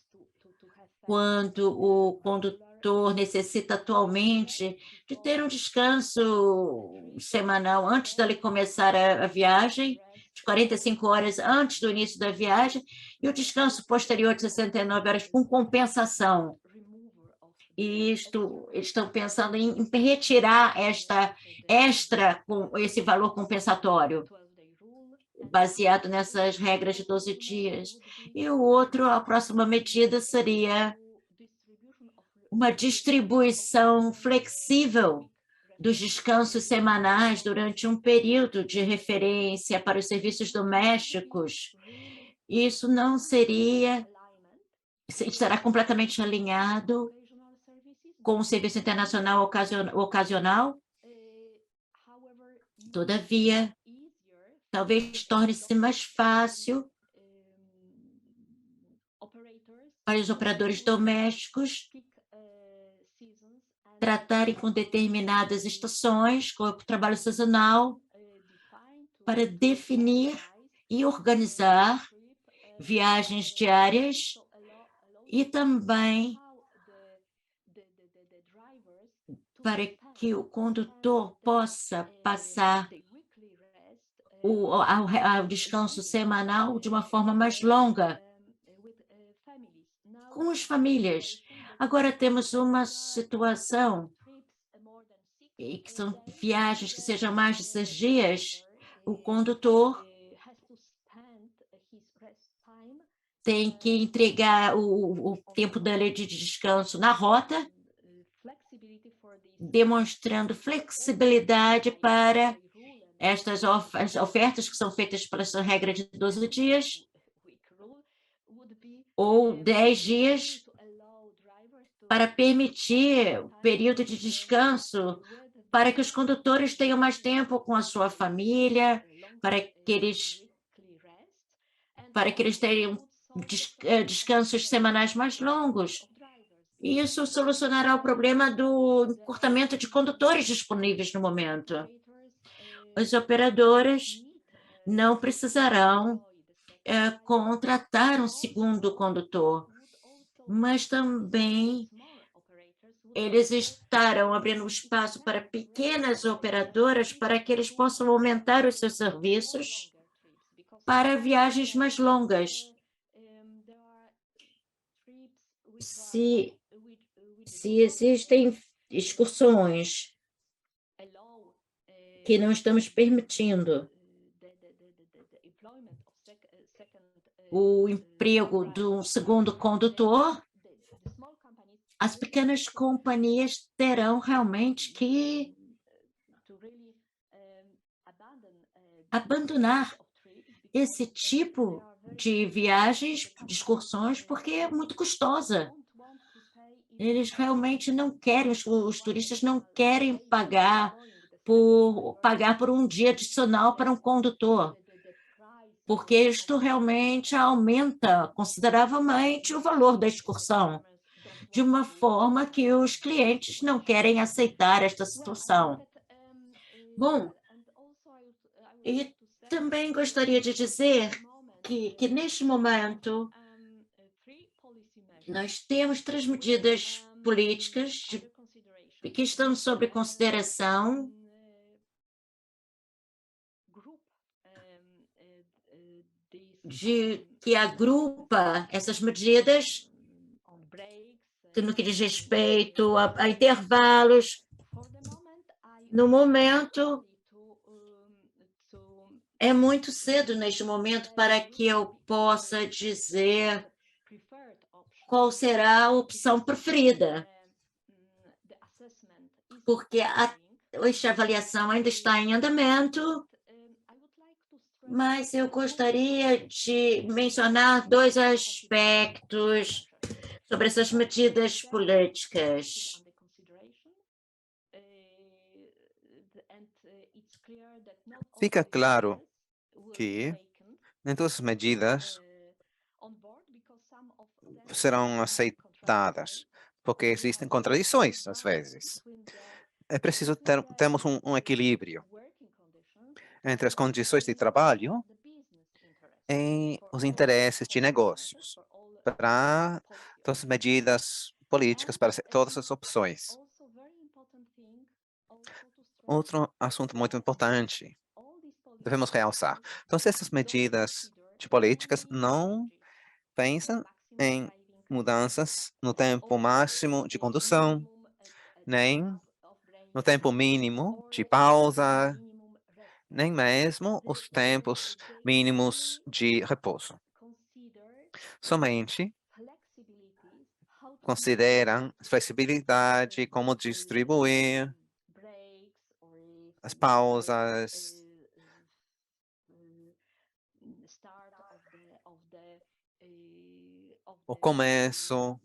quando o condutor necessita atualmente de ter um descanso semanal antes dele começar a viagem, de 45 horas antes do início da viagem, e o descanso posterior de 69 horas com compensação. E eles estão pensando em retirar esta extra, com esse valor compensatório, baseado nessas regras de 12 dias. E a próxima medida seria uma distribuição flexível dos descansos semanais durante um período de referência para os serviços domésticos. Isso não estará completamente alinhado com o serviço internacional ocasional. Todavia, talvez torne-se mais fácil para os operadores domésticos tratarem com determinadas estações, com o trabalho sazonal, para definir e organizar viagens diárias e também para que o condutor possa passar o descanso semanal de uma forma mais longa com as famílias. Agora temos uma situação e que são viagens que sejam mais de 6 dias, o condutor tem que entregar o tempo dele de descanso na rota, demonstrando flexibilidade para estas ofertas que são feitas para essa regra de 12 dias ou 10 dias para permitir o período de descanso, para que os condutores tenham mais tempo com a sua família, para que eles tenham descansos semanais mais longos. E isso solucionará o problema do encurtamento de condutores disponíveis no momento. As operadoras não precisarão contratar um segundo condutor, mas também eles estarão abrindo espaço para pequenas operadoras para que eles possam aumentar os seus serviços para viagens mais longas. Se existem excursões que não estamos permitindo o emprego do segundo condutor, as pequenas companhias terão realmente que abandonar esse tipo de viagens, de excursões, porque é muito custosa. Eles realmente não querem, os turistas não querem pagar por um dia adicional para um condutor, porque isto realmente aumenta consideravelmente o valor da excursão, de uma forma que os clientes não querem aceitar esta situação. Bom, e também gostaria de dizer que neste momento, nós temos 3 medidas políticas que estão sob consideração que agrupa essas medidas no que diz respeito a intervalos. No momento, é muito cedo neste momento para que eu possa dizer qual será a opção preferida, porque esta avaliação ainda está em andamento, mas eu gostaria de mencionar 2 aspectos sobre essas medidas políticas. Fica claro que nem todas as medidas serão aceitadas, porque existem contradições, às vezes. É preciso termos um equilíbrio entre as condições de trabalho e os interesses de negócios, para todas as medidas políticas, para todas as opções. Outro assunto muito importante, devemos realçar. Então, essas medidas de políticas não pensam em mudanças no tempo máximo de condução, nem no tempo mínimo de pausa, nem mesmo os tempos mínimos de repouso. Somente consideram flexibilidade, como distribuir as pausas, o começo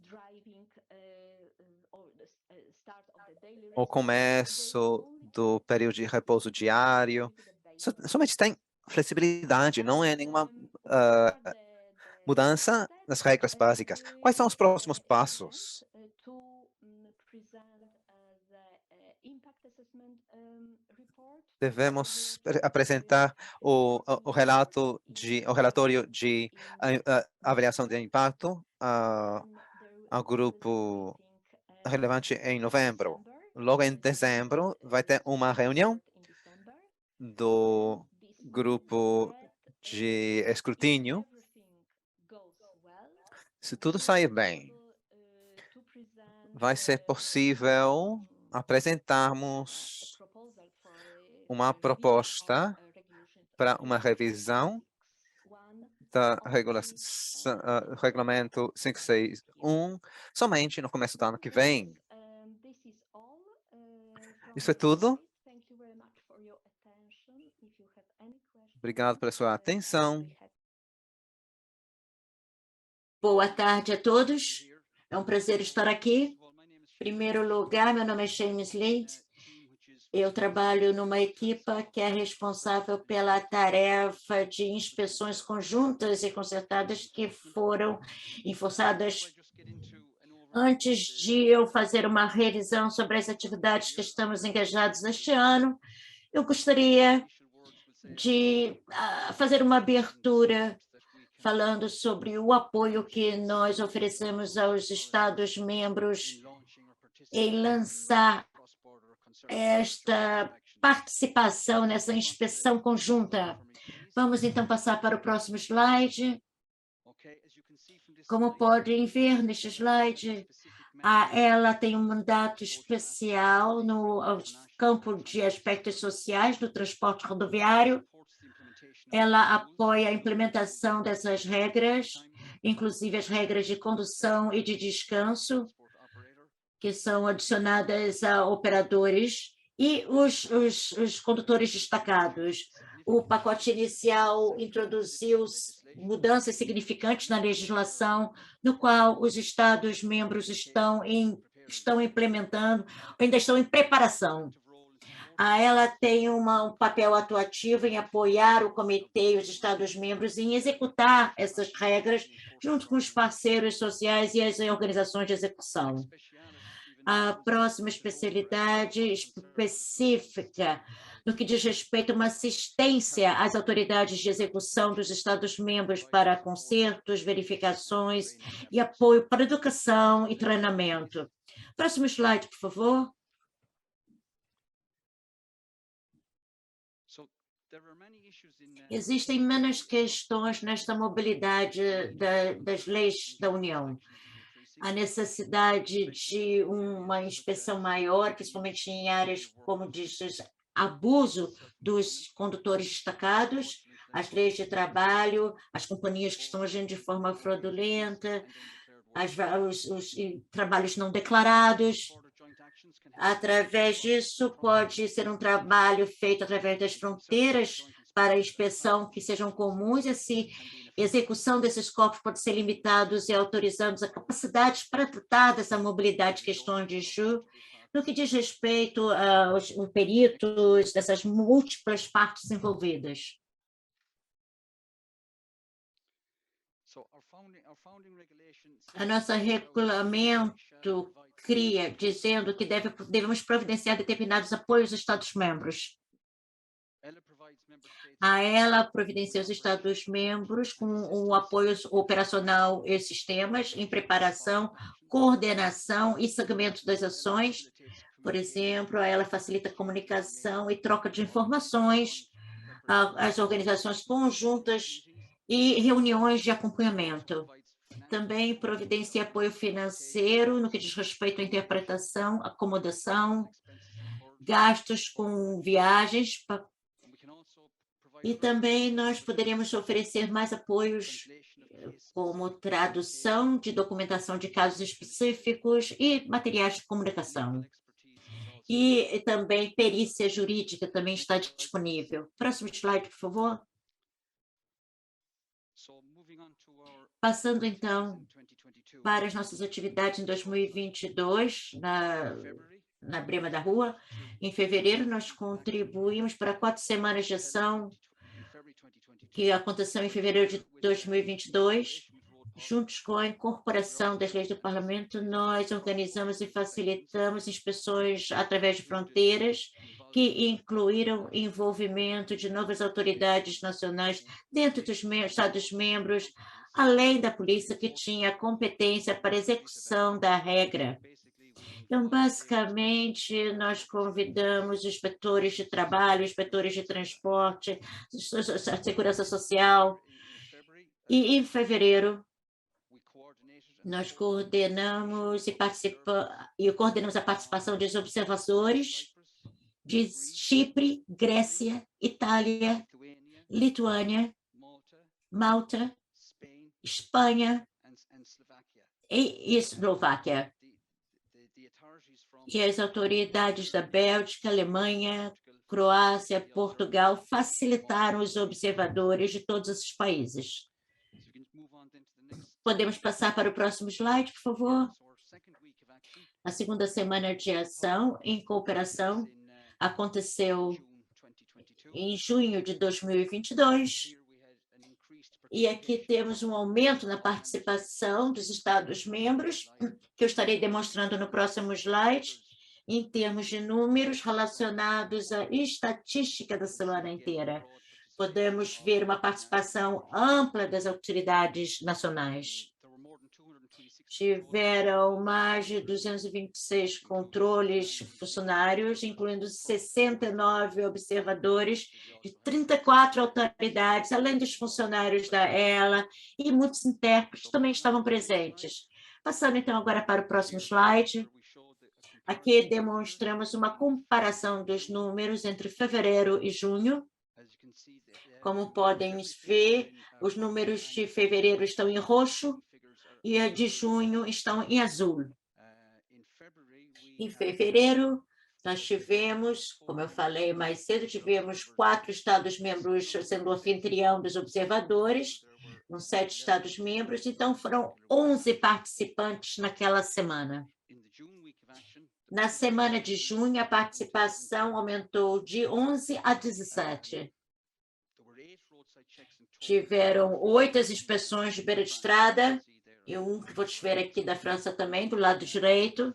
do período de repouso diário. Somente tem flexibilidade, não é nenhuma mudança nas regras básicas. Quais são os próximos passos? Devemos apresentar o relatório de avaliação de impacto ao grupo relevante em novembro. Logo em dezembro, vai ter uma reunião do grupo de escrutínio. Se tudo sair bem, vai ser possível apresentarmos uma proposta para uma revisão da regulamento 561 somente no começo do ano que vem. Isso é tudo. Obrigado pela sua atenção. Boa tarde a todos. É um prazer estar aqui. Em primeiro lugar, meu nome é James Lind. Eu trabalho numa equipa que é responsável pela tarefa de inspeções conjuntas e concertadas que foram enforçadas. Antes de eu fazer uma revisão sobre as atividades que estamos engajados este ano, eu gostaria de fazer uma abertura falando sobre o apoio que nós oferecemos aos Estados-membros em lançar esta participação nessa inspeção conjunta. Vamos, então, passar para o próximo slide. Como podem ver neste slide, ela tem um mandato especial no campo de aspectos sociais do transporte rodoviário. Ela apoia a implementação dessas regras, inclusive as regras de condução e de descanso, que são adicionadas a operadores E os condutores destacados. O pacote inicial introduziu mudanças significantes na legislação, no qual os Estados-membros estão implementando, ainda estão em preparação. Ela tem um papel atuativo em apoiar o comitê e os Estados-membros em executar essas regras junto com os parceiros sociais e as organizações de execução. A próxima especialidade específica no que diz respeito a uma assistência às autoridades de execução dos Estados-membros para concertos, verificações e apoio para educação e treinamento. Próximo slide, por favor. Existem menos questões nesta mobilidade das leis da União. A necessidade de uma inspeção maior, principalmente em áreas, como diz, abuso dos condutores destacados, as leis de trabalho, as companhias que estão agindo de forma fraudulenta, os trabalhos não declarados. Através disso, pode ser um trabalho feito através das fronteiras para inspeção que sejam comuns, e assim, execução desses corpos pode ser limitados e autorizados a capacidades para tratar dessa mobilidade, questões de Ju, no que diz respeito aos peritos, dessas múltiplas partes envolvidas. A nossa regulamento cria, dizendo que devemos providenciar determinados apoios aos Estados-membros. Ela providencia os Estados-membros com um apoio operacional e sistemas em preparação, coordenação e segmento das ações. Por exemplo, ela facilita a comunicação e troca de informações, as organizações conjuntas e reuniões de acompanhamento. Também providencia apoio financeiro no que diz respeito à interpretação, acomodação, gastos com viagens. E também nós poderíamos oferecer mais apoios, como tradução de documentação de casos específicos e materiais de comunicação. E também perícia jurídica também está disponível. Próximo slide, por favor. Passando, então, para as nossas atividades em 2022, na Brema da Rua. Em fevereiro, nós contribuímos para 4 semanas de ação que aconteceu em fevereiro de 2022. Juntos com a incorporação das leis do Parlamento, nós organizamos e facilitamos inspeções através de fronteiras, que incluíram envolvimento de novas autoridades nacionais dentro dos Estados-membros, além da polícia, que tinha competência para execução da regra. Então, basicamente, nós convidamos os inspetores de trabalho, inspetores de transporte, segurança social, e em fevereiro nós coordenamos coordenamos a participação dos observadores de Chipre, Grécia, Itália, Lituânia, Malta, Espanha e Eslováquia. E as autoridades da Bélgica, Alemanha, Croácia, Portugal facilitaram os observadores de todos esses países. Podemos passar para o próximo slide, por favor? A segunda semana de ação em cooperação aconteceu em junho de 2022. E aqui temos um aumento na participação dos Estados-membros, que eu estarei demonstrando no próximo slide, em termos de números relacionados à estatística da semana inteira. Podemos ver uma participação ampla das autoridades nacionais. Tiveram mais de 226 controles funcionários, incluindo 69 observadores de 34 autoridades, além dos funcionários da ELA, e muitos intérpretes também estavam presentes. Passando, então, agora para o próximo slide. Aqui demonstramos uma comparação dos números entre fevereiro e junho. Como podem ver, os números de fevereiro estão em roxo e a de junho estão em azul. Em fevereiro, Nós tivemos, como eu falei mais cedo, tivemos 4 Estados-membros sendo anfitrião dos observadores, com 7 Estados-membros, então foram 11 participantes naquela semana. Na semana de junho, a participação aumentou de 11 a 17. Tiveram 8 inspeções de beira de estrada, e que vou te ver aqui da França também, do lado direito.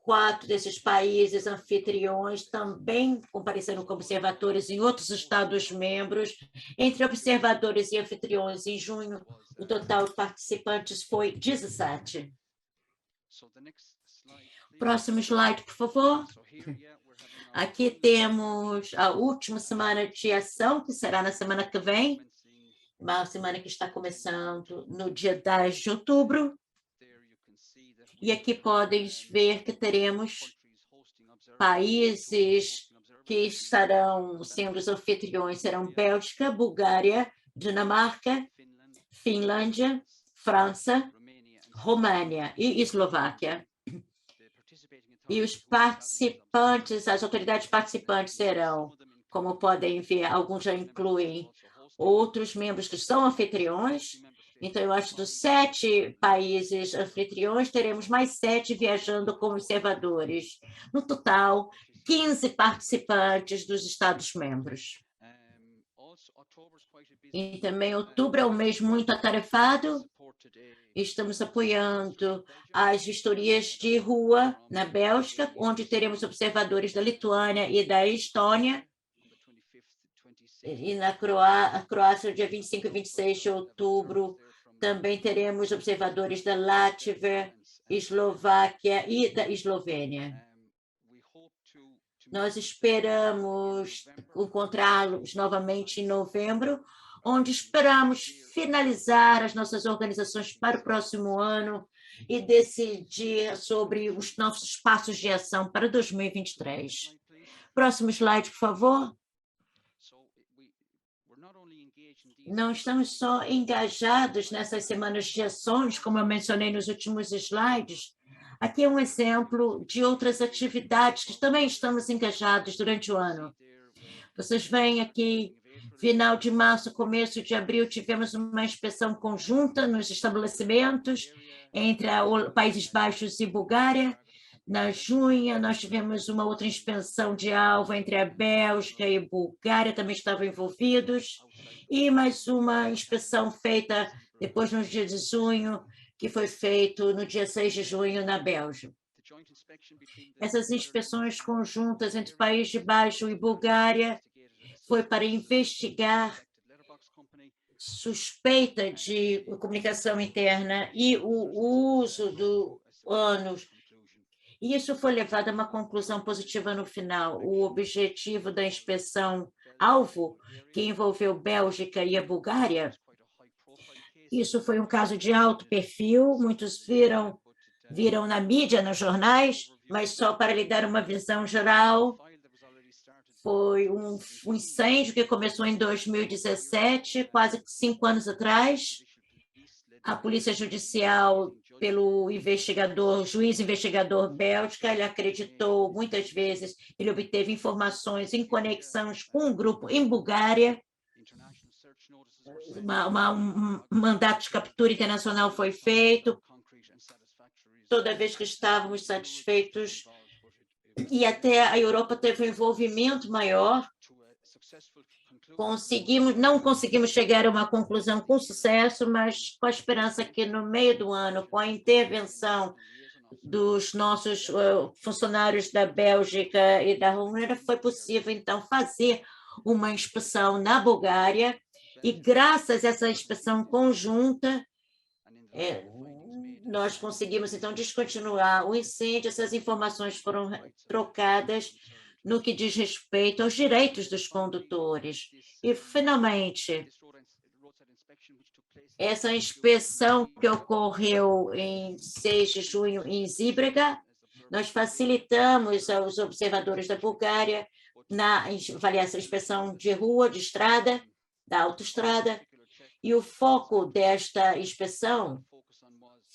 4 desses países anfitriões também compareceram como observadores em outros Estados-membros. Entre observadores e anfitriões, em junho, o total de participantes foi 17. Próximo slide, por favor. Aqui temos a última semana de ação, que será na semana que vem, uma semana que está começando no dia 10 de outubro. E aqui podem ver que teremos países que estarão sendo os anfitriões, serão Bélgica, Bulgária, Dinamarca, Finlândia, França, Romênia e Eslováquia. E os participantes, as autoridades participantes serão, como podem ver, alguns já incluem outros membros que são anfitriões. Então, eu acho que dos 7 países anfitriões, teremos mais 7 viajando como observadores. No total, 15 participantes dos Estados-membros. E também outubro é um mês muito atarefado. Estamos apoiando as vistorias de rua na Bélgica, onde teremos observadores da Lituânia e da Estônia. E na Croácia, dia 25 e 26 de outubro, também teremos observadores da Látvia, Eslováquia e da Eslovênia. Nós esperamos encontrá-los novamente em novembro, onde esperamos finalizar as nossas organizações para o próximo ano e decidir sobre os nossos passos de ação para 2023. Próximo slide, por favor. Não estamos só engajados nessas semanas de ações, como eu mencionei nos últimos slides. Aqui é um exemplo de outras atividades que também estamos engajados durante o ano. Vocês veem aqui, final de março, começo de abril, tivemos uma inspeção conjunta nos estabelecimentos entre Países Baixos e Bulgária. Na junho, nós tivemos uma outra inspeção de alvo entre a Bélgica e a Bulgária, também estavam envolvidos, e mais uma inspeção feita depois no dia de junho, que foi feito no dia 6 de junho na Bélgica. Essas inspeções conjuntas entre Países Baixos e Bulgária foi para investigar suspeita de comunicação interna e o uso do ônus. E isso foi levado a uma conclusão positiva no final. O objetivo da inspeção-alvo, que envolveu Bélgica e a Bulgária, isso foi um caso de alto perfil, muitos viram na mídia, nos jornais, mas só para lhe dar uma visão geral, foi um incêndio que começou em 2017, quase 5 anos atrás. A Polícia Judicial, pelo juiz investigador Bélgica, ele acreditou muitas vezes, ele obteve informações em conexões com um grupo em Bulgária. Um mandato de captura internacional foi feito. Toda vez que estávamos satisfeitos, e até a Europa teve um envolvimento maior, não conseguimos chegar a uma conclusão com sucesso, mas com a esperança que no meio do ano, com a intervenção dos nossos funcionários da Bélgica e da Romênia, foi possível, então, fazer uma inspeção na Bulgária, e graças a essa inspeção conjunta, nós conseguimos, então, descontinuar o incêndio. Essas informações foram trocadas no que diz respeito aos direitos dos condutores. E, finalmente, essa inspeção que ocorreu em 6 de junho em Zíbriga, nós facilitamos aos observadores da Bulgária na avaliação, inspeção de rua, de estrada, da autoestrada, e o foco desta inspeção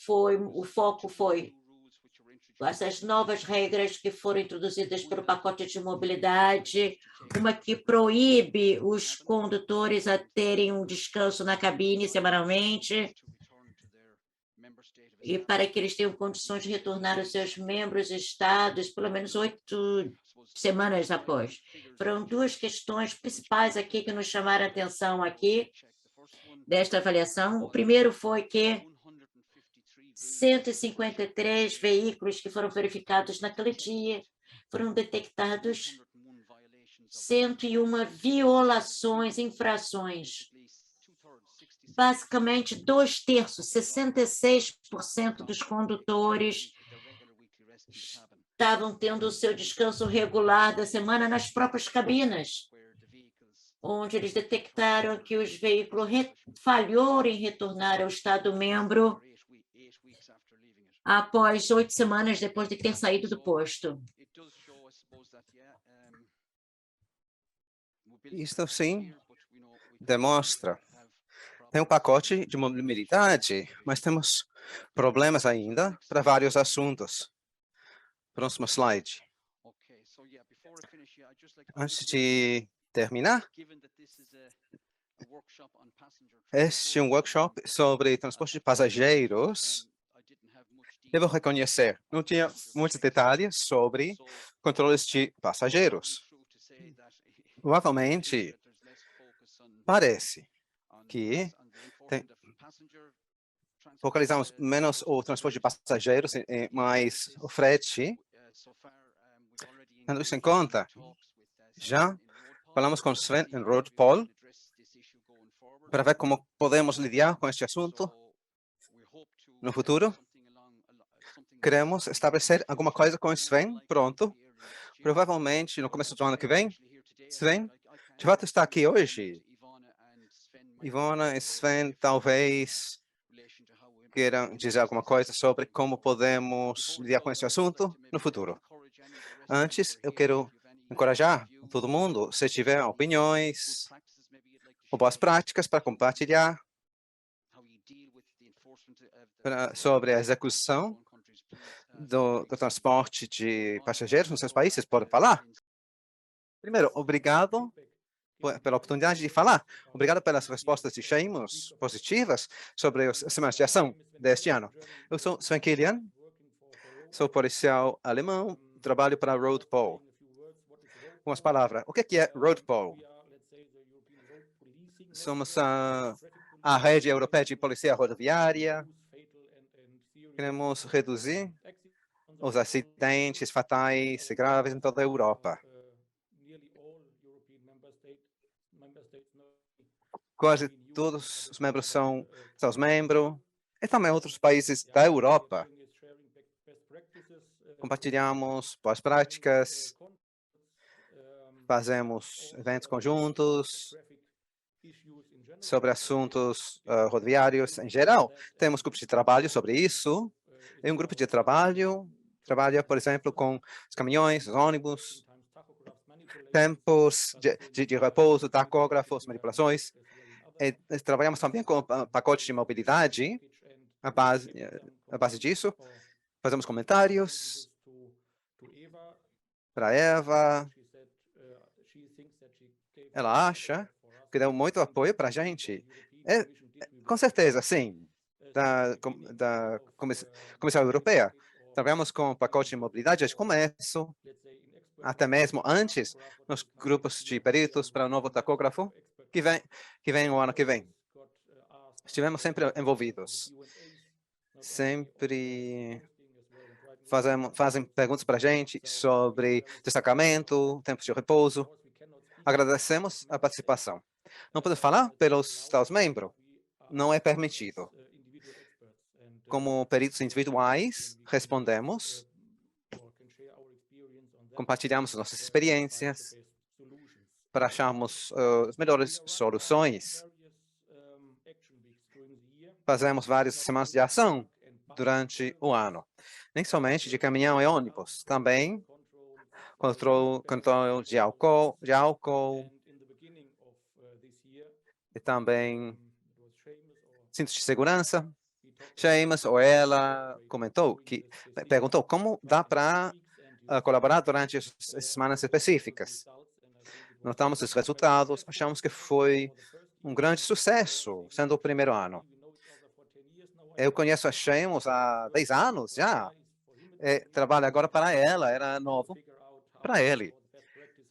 foi essas novas regras que foram introduzidas pelo pacote de mobilidade, uma que proíbe os condutores a terem um descanso na cabine semanalmente, e para que eles tenham condições de retornar aos seus membros estados pelo menos 8 semanas após. Foram duas questões principais aqui que nos chamaram a atenção aqui desta avaliação. O primeiro foi que 153 veículos que foram verificados naquele dia foram detectados 101 violações, infrações. Basicamente, 2/3, 66% dos condutores estavam tendo o seu descanso regular da semana nas próprias cabinas, onde eles detectaram que os veículos falhou em retornar ao Estado-membro após 8 semanas depois de ter saído do posto. Isto, sim, demonstra. Tem um pacote de mobilidade, mas temos problemas ainda para vários assuntos. Próximo slide. Antes de terminar, este é um workshop sobre transporte de passageiros. Devo reconhecer, não tinha muitos detalhes sobre controles de passageiros. Provavelmente, parece que focalizamos menos o transporte de passageiros, mais o frete. Tendo isso em conta, já falamos com Sven em RoadPol para ver como podemos lidar com este assunto no futuro. Queremos estabelecer alguma coisa com o Sven, pronto. Provavelmente no começo do ano que vem. Sven, de fato, está aqui hoje. Ivona e Sven talvez queiram dizer alguma coisa sobre como podemos lidar com esse assunto no futuro. Antes, eu quero encorajar todo mundo, se tiver opiniões ou boas práticas para compartilhar sobre a execução do transporte de passageiros nos seus países, pode falar? Primeiro, obrigado pela oportunidade de falar. Obrigado pelas respostas de Seamus positivas sobre as semanas de ação deste ano. Eu sou Sven Kilian, sou policial alemão, trabalho para RoadPol. Com as palavras, o que é RoadPol? Somos a rede europeia de polícia rodoviária. Queremos reduzir os acidentes fatais e graves em toda a Europa. Quase todos os membros são Estados-membros e também outros países da Europa. Compartilhamos boas práticas, fazemos eventos conjuntos sobre assuntos rodoviários em geral. Temos grupos de trabalho sobre isso. E um grupo de trabalho trabalha, por exemplo, com os caminhões, os ônibus, tempos de repouso, tacógrafos, manipulações. E trabalhamos também com pacotes de mobilidade. A base disso, fazemos comentários para a Eva. Ela acha que deu muito apoio para a gente. Com certeza, sim, da Comissão Europeia. Trabalhamos com o pacote de mobilidade desde o começo, até mesmo antes, nos grupos de peritos para o novo tacógrafo, que vem o ano que vem. Estivemos sempre envolvidos. Sempre fazem perguntas para a gente sobre destacamento, tempos de repouso. Agradecemos a participação. Não podemos falar pelos Estados-membros. Não é permitido. Como peritos individuais, respondemos, compartilhamos nossas experiências para acharmos as melhores soluções. Fazemos várias semanas de ação durante o ano. Nem somente de caminhão e ônibus, também controle de álcool e também cintos de segurança. Sheamus ou ela perguntou como dá para colaborar durante as semanas específicas. Notamos os resultados, achamos que foi um grande sucesso, sendo o primeiro ano. Eu conheço a Sheamus há 10 anos já. Trabalho agora para ela, era novo para ele.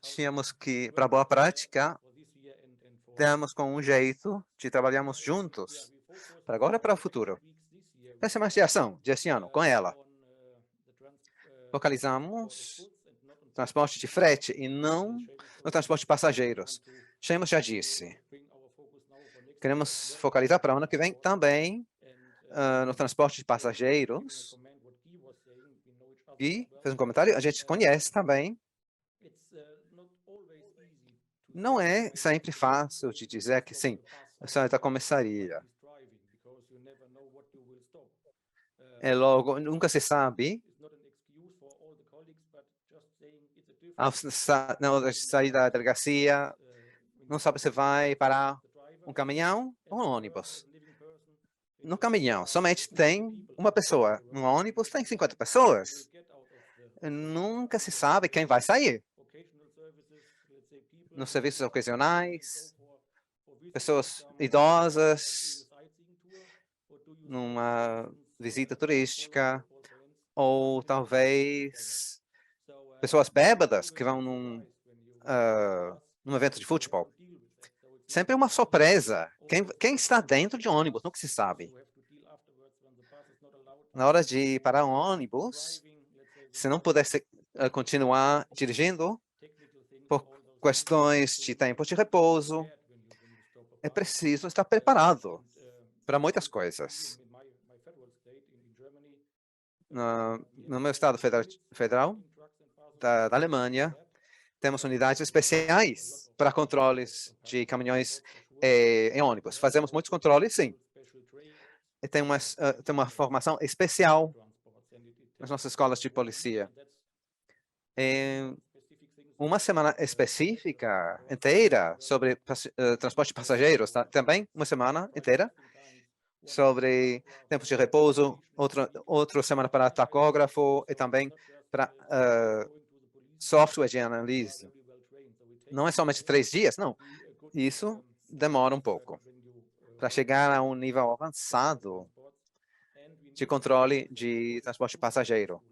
Tínhamos que, para boa prática, temos com um jeito de trabalharmos juntos, para agora e para o futuro. Essa é uma ação deste ano, com ela. Focalizamos no transporte de frete e não no transporte de passageiros. Sheamus já disse. Queremos focalizar para o ano que vem também no transporte de passageiros. E fez um comentário, a gente conhece também. Não é sempre fácil de dizer que sim, a senhora começaria. Logo, nunca se sabe. Ao sair da delegacia, não sabe se vai parar um caminhão ou um ônibus. No caminhão, somente tem uma pessoa. No ônibus, tem 50 pessoas. Nunca se sabe quem vai sair. Nos serviços ocasionais, pessoas idosas, numa visita turística, ou talvez pessoas bêbadas que vão num evento de futebol. Sempre uma surpresa. Quem está dentro de um ônibus, nunca se sabe. Na hora de parar um ônibus, se não pudesse continuar dirigindo, por questões de tempo de repouso, é preciso estar preparado para muitas coisas. No meu estado federal da Alemanha, temos unidades especiais para controles de caminhões em ônibus. Fazemos muitos controles, sim. E tem uma formação especial nas nossas escolas de polícia. Uma semana específica inteira sobre transporte de passageiros, tá? Também uma semana inteira sobre tempos de repouso, outra semana para tacógrafo e também para software de análise. Não é somente 3 dias, não. Isso demora um pouco para chegar a um nível avançado de controle de transporte de passageiro.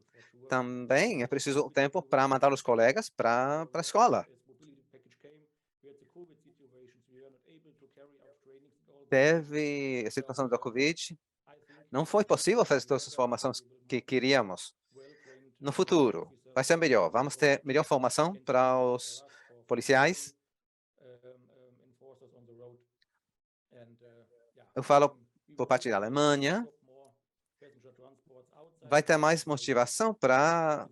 Também é preciso tempo para mandar os colegas para a escola. Teve a situação da Covid, não foi possível fazer todas as formações que queríamos. No futuro, vai ser melhor. Vamos ter melhor formação para os policiais. Eu falo por parte da Alemanha, vai ter mais motivação para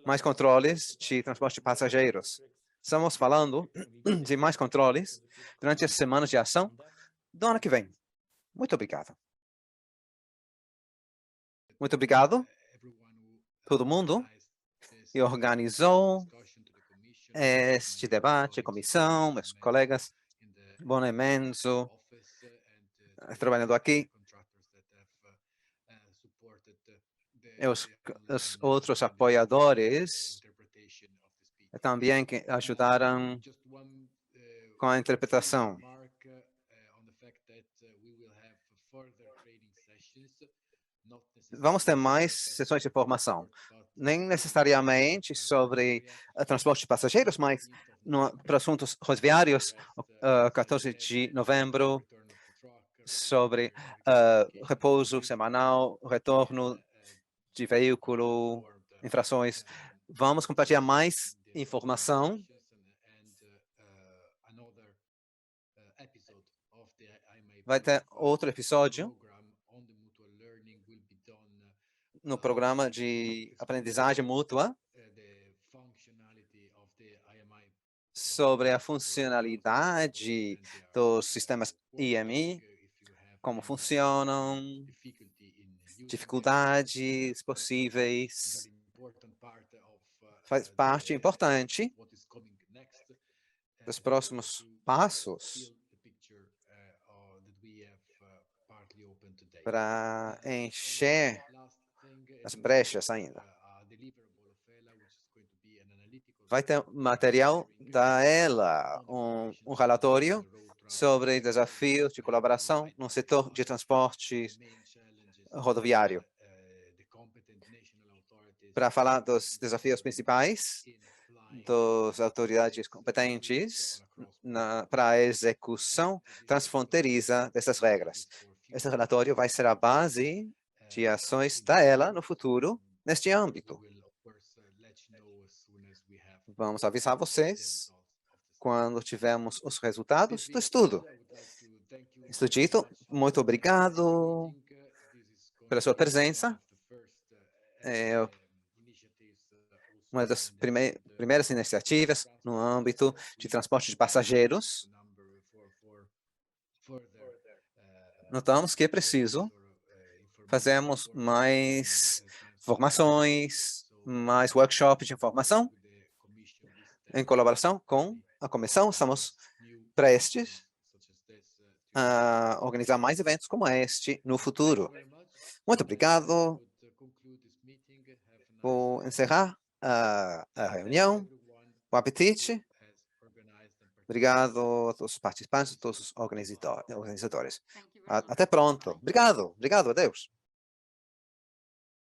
mais controles de transporte de passageiros. Estamos falando de mais controles durante as semanas de ação do ano que vem. Muito obrigado. Muito obrigado, todo mundo, que organizou este debate, comissão, meus colegas, Boné Menzo, trabalhando aqui, e os outros apoiadores também que ajudaram com a interpretação. Vamos ter mais sessões de formação, nem necessariamente sobre transporte de passageiros, mas para assuntos rodoviários, 14 de novembro, sobre repouso semanal, retorno de veículo, infrações. Vamos compartilhar mais informação. Vai ter outro episódio no programa de aprendizagem mútua sobre a funcionalidade dos sistemas IMI, como funcionam, dificuldades possíveis. Faz parte importante dos próximos passos para encher as brechas ainda. Vai ter material da ELA, um relatório sobre desafios de colaboração no setor de transporte rodoviário. Para falar dos desafios principais das autoridades competentes para a execução transfronteiriça dessas regras. Esse relatório vai ser a base de ações da ELA no futuro, neste âmbito. Vamos avisar vocês quando tivermos os resultados do estudo. Isso dito, muito obrigado pela sua presença. Uma das primeiras iniciativas no âmbito de transporte de passageiros. Notamos que é preciso fazermos mais formações, mais workshops de informação. Em colaboração com a comissão, estamos prestes a organizar mais eventos como este no futuro. Muito obrigado. Vou encerrar a reunião. Bom apetite. Obrigado a todos os participantes, a todos os organizadores. Até pronto. Obrigado. Obrigado. Adeus.